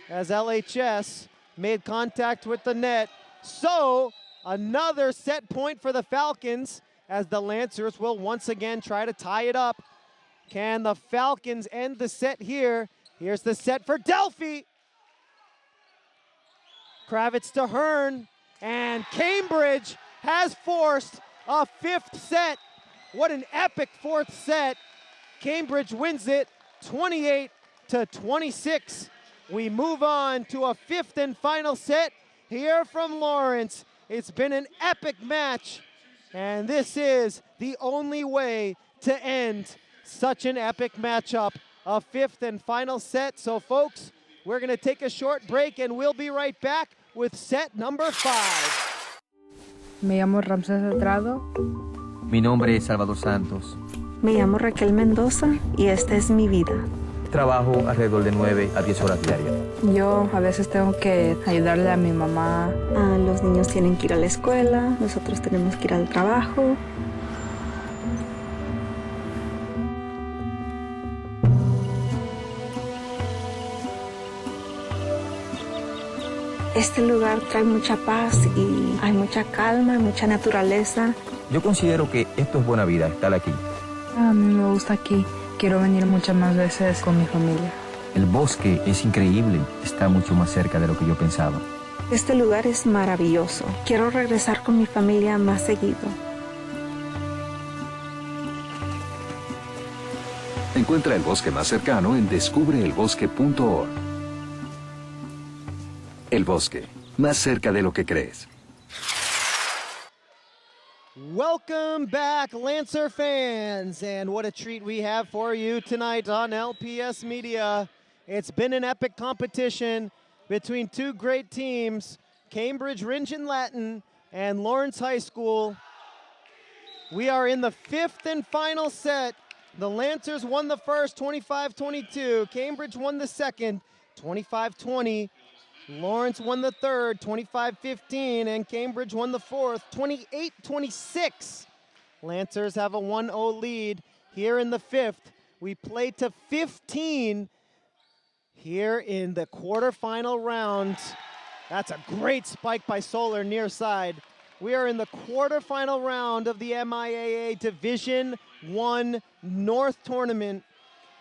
as LHS made contact with the net. So another set point for the Falcons as the Lancers will once again try to tie it up. Can the Falcons end the set here? Here's the set for Delphi. Kravitz to Hearn, and Cambridge has forced a 5th set. What an epic 4th set. Cambridge wins it 28-26. We move on to a 5th and final set here from Lawrence. It's been an epic match, and this is the only way to end such an epic matchup. A 5th and final set. So folks, we're gonna take a short break and we'll be right back with set number 5. Me llamo Ramsés Estrado. Mi nombre es Salvador Santos. Me llamo Raquel Mendoza y esta es mi vida. Trabajo alrededor de 9 a 10 horas diarias. Yo a veces tengo que ayudarle a mi mamá. Los niños tienen que ir a la escuela, nosotros tenemos que ir al trabajo. Este lugar trae mucha paz y hay mucha calma, mucha naturaleza. Yo considero que esto es buena vida, estar aquí. A mí me gusta aquí. Quiero venir muchas más veces con mi familia. El bosque es increíble, está mucho más cerca de lo que yo pensaba. Este lugar es maravilloso. Quiero regresar con mi familia más seguido. Encuentra el bosque más cercano en descubreelbosque.org. El bosque, más cerca de lo que crees. Welcome back, Lancer fans, and what a treat we have for you tonight on LPS Media. It's been an epic competition between two great teams, Cambridge Rindge Latin and Lawrence High School. We are in the fifth and final set. The Lancers won the first 25-22. Cambridge won the second 25-20. Lawrence won the third 25-15, and Cambridge won the fourth 28-26. Lancers have a 1-0 lead here in the fifth. We play to 15 here in the quarterfinal round. That's a great spike by Solar near side. We are in the quarterfinal round of the MIAA Division I North Tournament,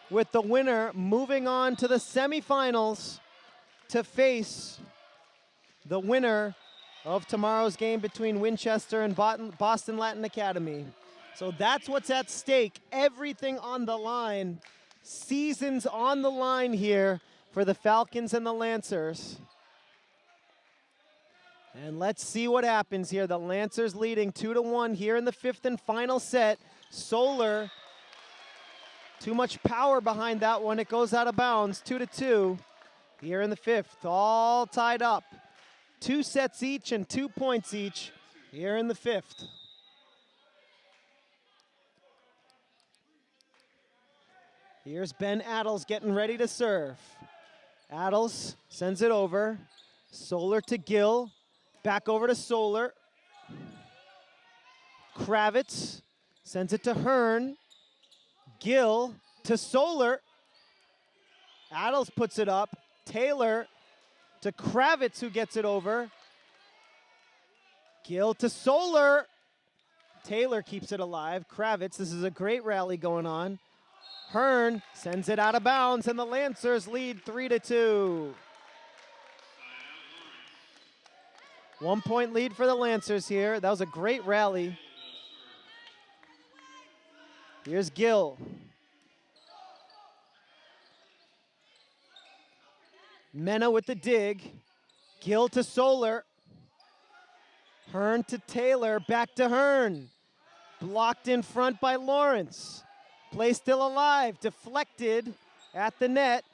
with the winner moving on to the semifinals to face the winner of tomorrow's game between Winchester and Boston Latin Academy. So that's what's at stake. Everything on the line. Seasons on the line here for the Falcons and the Lancers. And let's see what happens here. The Lancers leading 2-1 here in the fifth and final set. Solar, too much power behind that one. It goes out of bounds, 2-2. Here in the fifth, all tied up. 2 sets each and 2 points each here in the fifth. Here's Ben Adels getting ready to serve. Adels sends it over. Solar to Gill. Back over to Solar. Kravitz sends it to Hearn. Gill to Solar. Adels puts it up. Taylor to Kravitz, who gets it over. Gill to Solar. Taylor keeps it alive. Kravitz, this is a great rally going on. Hearn sends it out of bounds, and the Lancers lead 3-2. 1 point lead for the Lancers here. That was a great rally. Here's Gill. Mena with the dig. Gill to Solar. Hearn to Taylor. Back to Hearn. Blocked in front by Lawrence. Play still alive. Deflected at the net.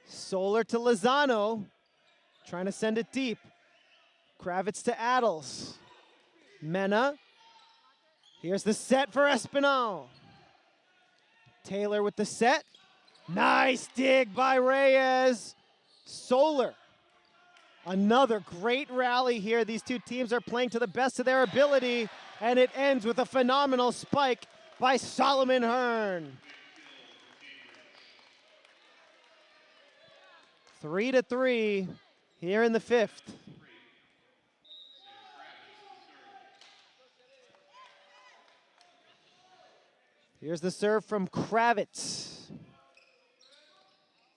Solar to Lozano. Trying to send it deep. Kravitz to Adels. Mena. Here's the set for Espinal. Taylor with the set. Nice dig by Reyes. Solar. Another great rally here. These two teams are playing to the best of their ability, and it ends with a phenomenal spike by Solomon Hearn. 3-3 here in the fifth. Here's the serve from Kravitz.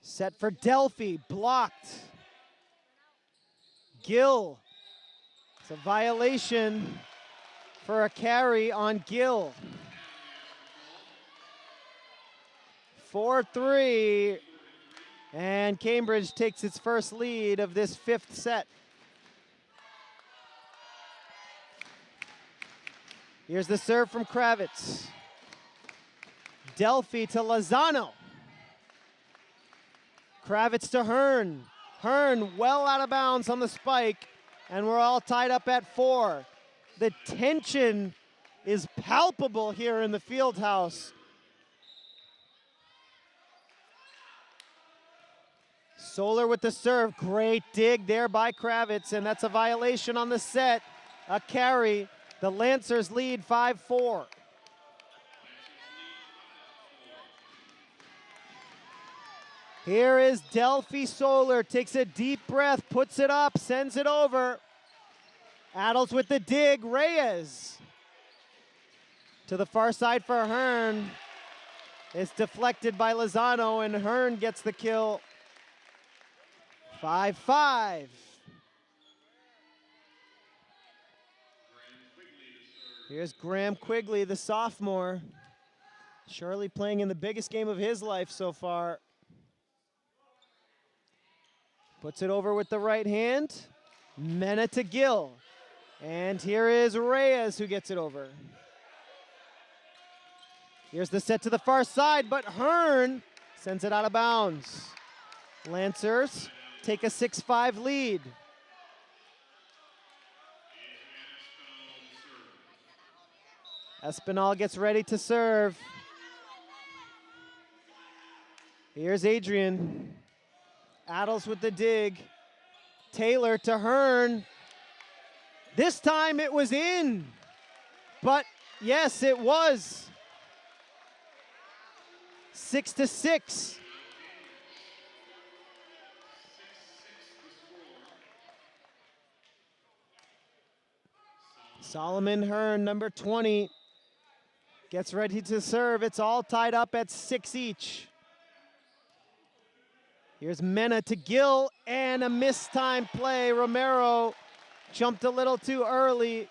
Set for Delphi, blocked. Gill. It's a violation for a carry on Gill. 4-3, and Cambridge takes its first lead of this fifth set. Here's the serve from Kravitz. Delphi to Lozano. Kravitz to Hearn. Hearn well out of bounds on the spike, and we're all tied up at 4. The tension is palpable here in the field house. Solar with the serve. Great dig there by Kravitz, and that's a violation on the set. A carry. The Lancers lead 5-4. Here is Delphi Solar, takes a deep breath, puts it up, sends it over. Adels with the dig, Reyes. To the far side for Hearn. It's deflected by Lozano, and Hearn gets the kill. 5-5. Here's Graham Quigley, the sophomore. Surely playing in the biggest game of his life so far. Puts it over with the right hand. Mena to Gill. And here is Reyes who gets it over. Here's the set to the far side, but Hearn sends it out of bounds. Lancers take a 6-5 lead. Espinal gets ready to serve. Here's Adrian. Adels with the dig. Taylor to Hearn. This time it was in. But yes, it was. 6-6. Solomon Hearn, number 20, gets ready to serve. It's all tied up at 6 each. Here's Mena to Gill, and a mistimed play. Romero jumped a little too early.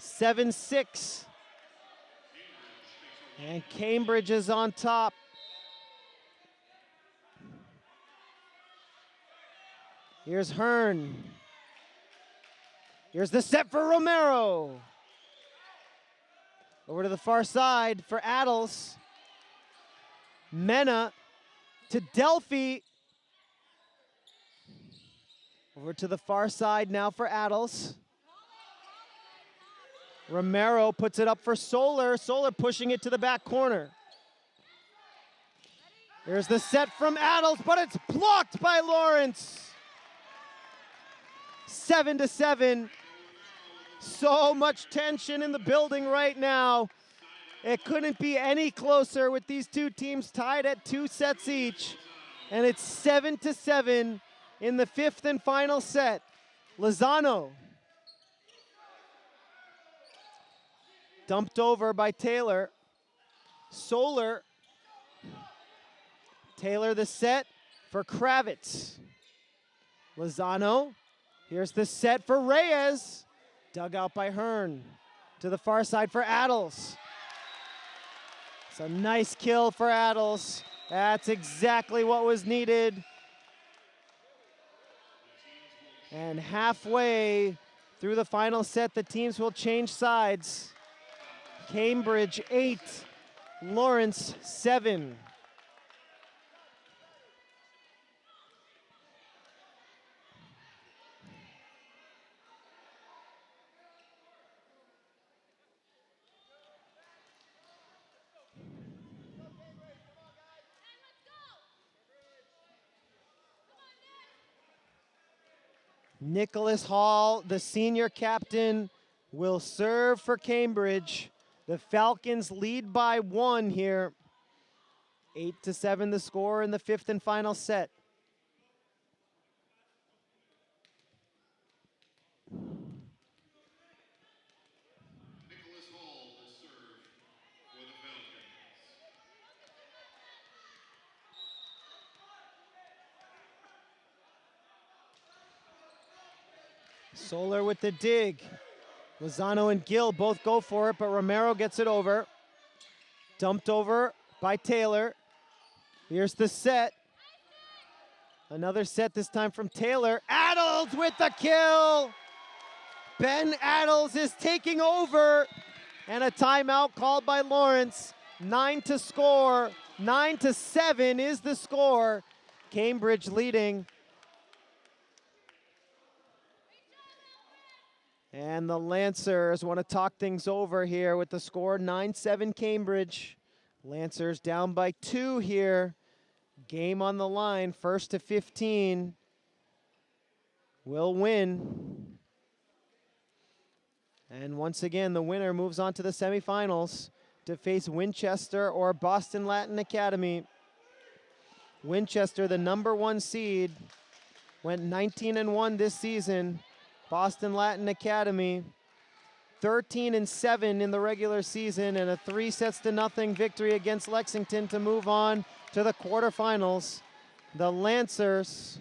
7-6. And Cambridge is on top. Here's Hearn. Here's the set for Romero. Over to the far side for Adels. Mena to Delphi. Over to the far side now for Adels. Romero puts it up for Solar. Solar pushing it to the back corner. Here's the set from Adels, but it's blocked by Lawrence. 7-7. So much tension in the building right now. It couldn't be any closer with these two teams tied at 2 sets each. And it's 7-7 in the 5th and final set. Lozano. Dumped over by Taylor. Solar. Taylor the set for Kravitz. Lozano. Here's the set for Reyes. Dug out by Hearn. To the far side for Adels. It's a nice kill for Adels. That's exactly what was needed. And halfway through the final set, the teams will change sides. Cambridge 8, Lawrence 7. Nicholas Hall, the senior captain, will serve for Cambridge. The Falcons lead by 1 here. 8-7 the score in the 5th and final set. Nicholas Hall will serve for the Falcons. Solar with the dig. Lozano and Gill both go for it, but Romero gets it over. Dumped over by Taylor. Here's the set. Another set, this time from Taylor. Adels with the kill! Ben Adels is taking over. And a timeout called by Lawrence. 9 to score. 9-7 is the score. Cambridge leading. And the Lancers want to talk things over here with the score 9-7 Cambridge. Lancers down by 2 here. Game on the line, 1st to 15. Will win. And once again, the winner moves on to the semifinals to face Winchester or Boston Latin Academy. Winchester, the #1 seed, went 19-1 this season. Boston Latin Academy, 13-7 in the regular season, and a 3-0 victory against Lexington to move on to the quarterfinals. The Lancers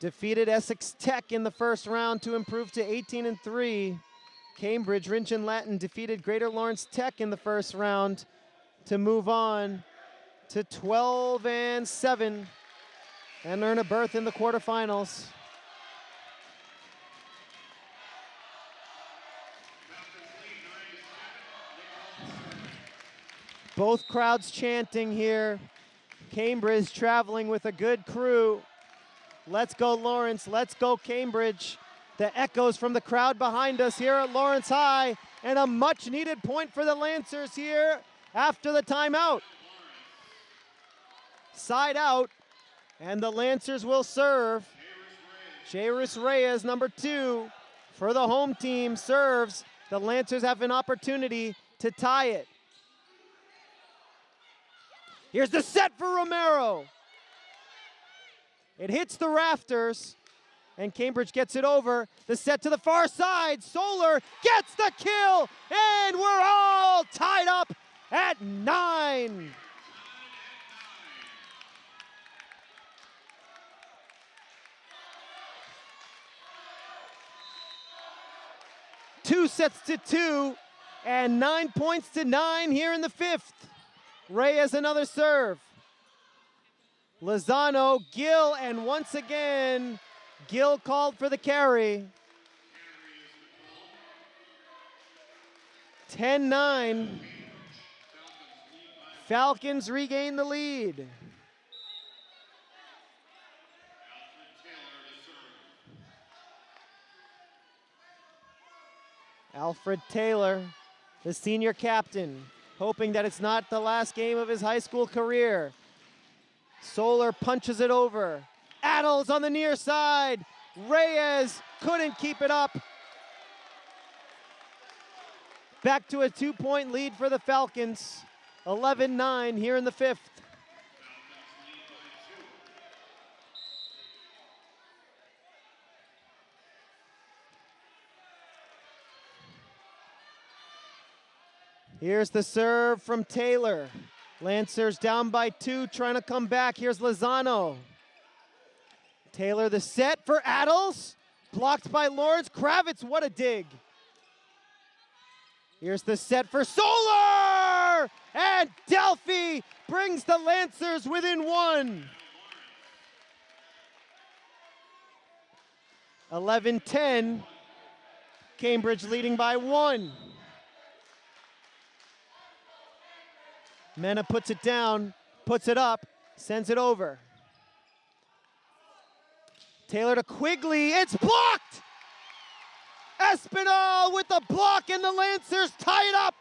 defeated Essex Tech in the first round to improve to 18-3. Cambridge Rindge Latin defeated Greater Lawrence Tech in the first round to move on to 12-7 and earn a berth in the quarterfinals. Both crowds chanting here. Cambridge traveling with a good crew. Let's go Lawrence, let's go Cambridge. The echoes from the crowd behind us here at Lawrence High, and a much needed point for the Lancers here after the timeout. Side out, and the Lancers will serve. Jairus Reyes, #2, for the home team, serves. The Lancers have an opportunity to tie it. Here's the set for Romero. It hits the rafters, and Cambridge gets it over. The set to the far side. Solar gets the kill, and we're all tied up at 9. Two sets to 2, and 9 points to 9 here in the 5th. Reyes another serve. Lozano, Gill, and once again, Gill called for the carry. 10-9. Falcons regain the lead. Alfred Taylor, the senior captain, hoping that it's not the last game of his high school career. Solar punches it over. Adels on the near side. Reyes couldn't keep it up. Back to a 2-point lead for the Falcons. 11-9 here in the 5th. Here's the serve from Taylor. Lancers down by 2, trying to come back. Here's Lozano. Taylor the set for Adels. Blocked by Lawrence. Kravitz, what a dig. Here's the set for Solar! And Delphi brings the Lancers within 1. 11-10. Cambridge leading by 1. Mena puts it down, puts it up, sends it over. Taylor to Quigley, it's blocked! Espinal with the block, and the Lancers tie it up.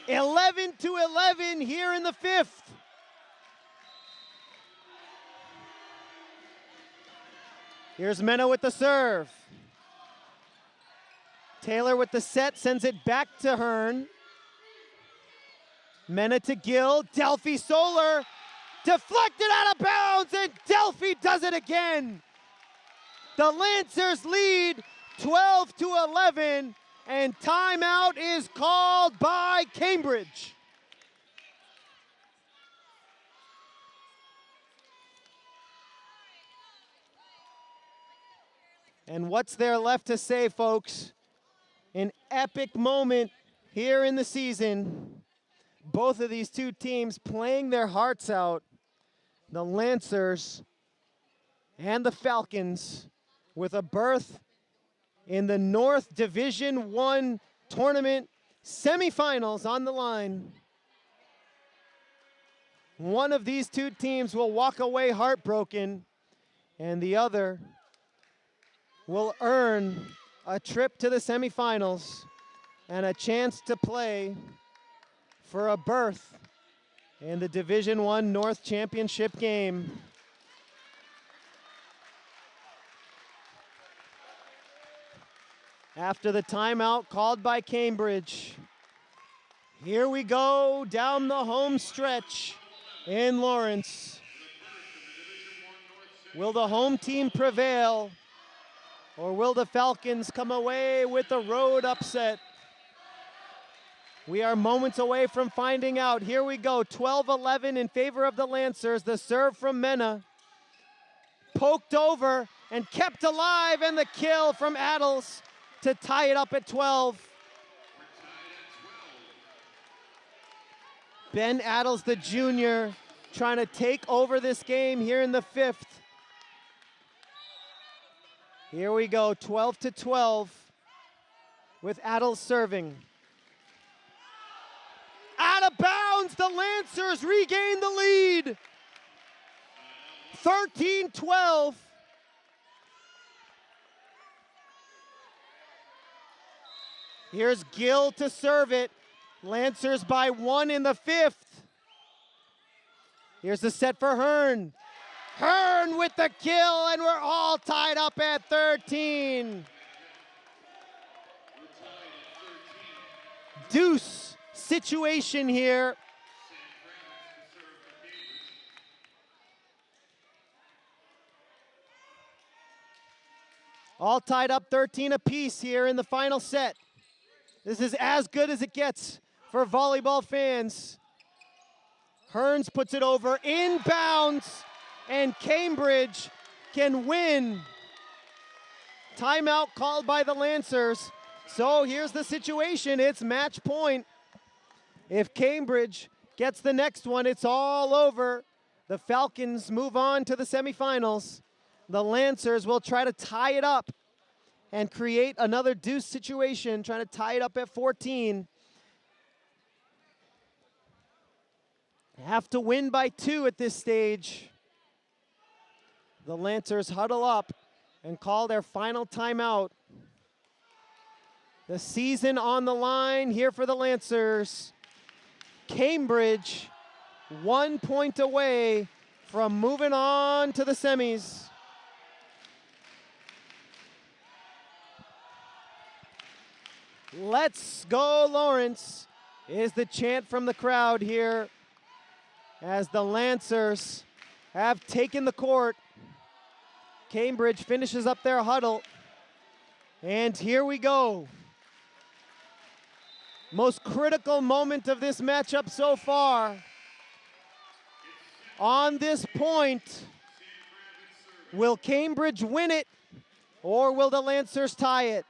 11-11 here in the 5th. Here's Mena with the serve. Taylor with the set, sends it back to Hearn. Mena to Gill, Delphi Solar, deflected out of bounds, and Delphi does it again. The Lancers lead 12-11, and timeout is called by Cambridge. And what's there left to say, folks? An epic moment here in the season. Both of these two teams playing their hearts out. The Lancers and the Falcons with a berth in the North Division I tournament semifinals on the line. One of these two teams will walk away heartbroken, and the other will earn a trip to the semifinals and a chance to play for a berth in the Division I North Championship game. After the timeout called by Cambridge, Here we go down the home stretch in Lawrence. Will the home team prevail, or will the Falcons come away with a road upset? We are moments away from finding out. Here we go, 12-11 in favor of the Lancers. The serve from Mena. Poked over and kept alive, and the kill from Adels to tie it up at 12. Ben Adels, the junior, trying to take over this game here in the 5th. Here we go, 12-12 with Adels serving. Out of bounds, the Lancers regain the lead. 13-12. Here's Gill to serve it. Lancers by 1 in the 5th. Here's the set for Hearn. Hearn with the kill, and we're all tied up at 13. Deuce situation here. All tied up 13 apiece here in the final set. This is as good as it gets for volleyball fans. Hearns puts it over inbounds, and Cambridge can win. Timeout called by the Lancers. So here's the situation, it's match point. If Cambridge gets the next one, it's all over. The Falcons move on to the semifinals. The Lancers will try to tie it up and create another deuce situation, trying to tie it up at 14. Have to win by 2 at this stage. The Lancers huddle up and call their final timeout. The season on the line here for the Lancers. Cambridge 1 point away from moving on to the semis. Let's go Lawrence is the chant from the crowd here as the Lancers have taken the court. Cambridge finishes up their huddle. And here we go. Most critical moment of this matchup so far. On this point, will Cambridge win it, or will the Lancers tie it?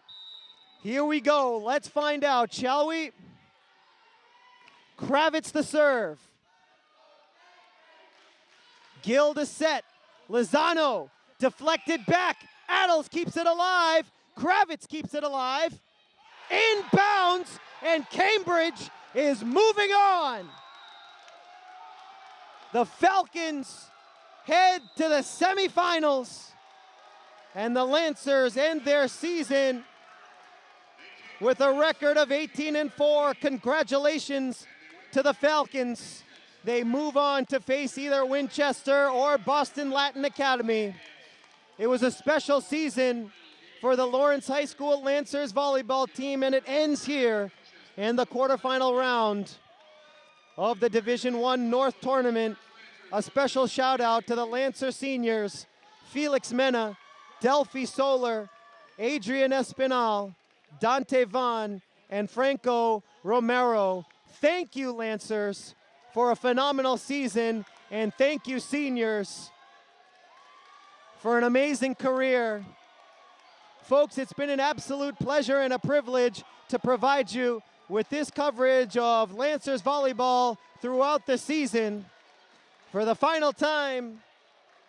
Here we go. Let's find out, shall we? Kravitz the serve. Gill to set. Lozano deflected back. Adels keeps it alive. Kravitz keeps it alive. Inbounds, and Cambridge is moving on. The Falcons head to the semifinals, and the Lancers end their season with a record of 18-4. Congratulations to the Falcons. They move on to face either Winchester or Boston Latin Academy. It was a special season for the Lawrence High School Lancers volleyball team, and it ends here in the quarterfinal round of the Division I North Tournament. A special shout out to the Lancer seniors, Felix Mena, Delphi Soler, Adrian Espinal, Dante Vaughn, and Franco Romero. Thank you, Lancers, for a phenomenal season, and thank you, seniors, for an amazing career. Folks, it's been an absolute pleasure and a privilege to provide you with this coverage of Lancers volleyball throughout the season. For the final time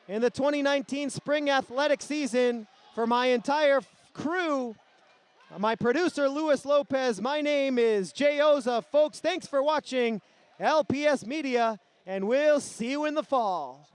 in the 2019 spring athletic season, for my entire crew, my producer, Luis Lopez, my name is Jay Oza. Folks, thanks for watching LPS Media, and we'll see you in the fall.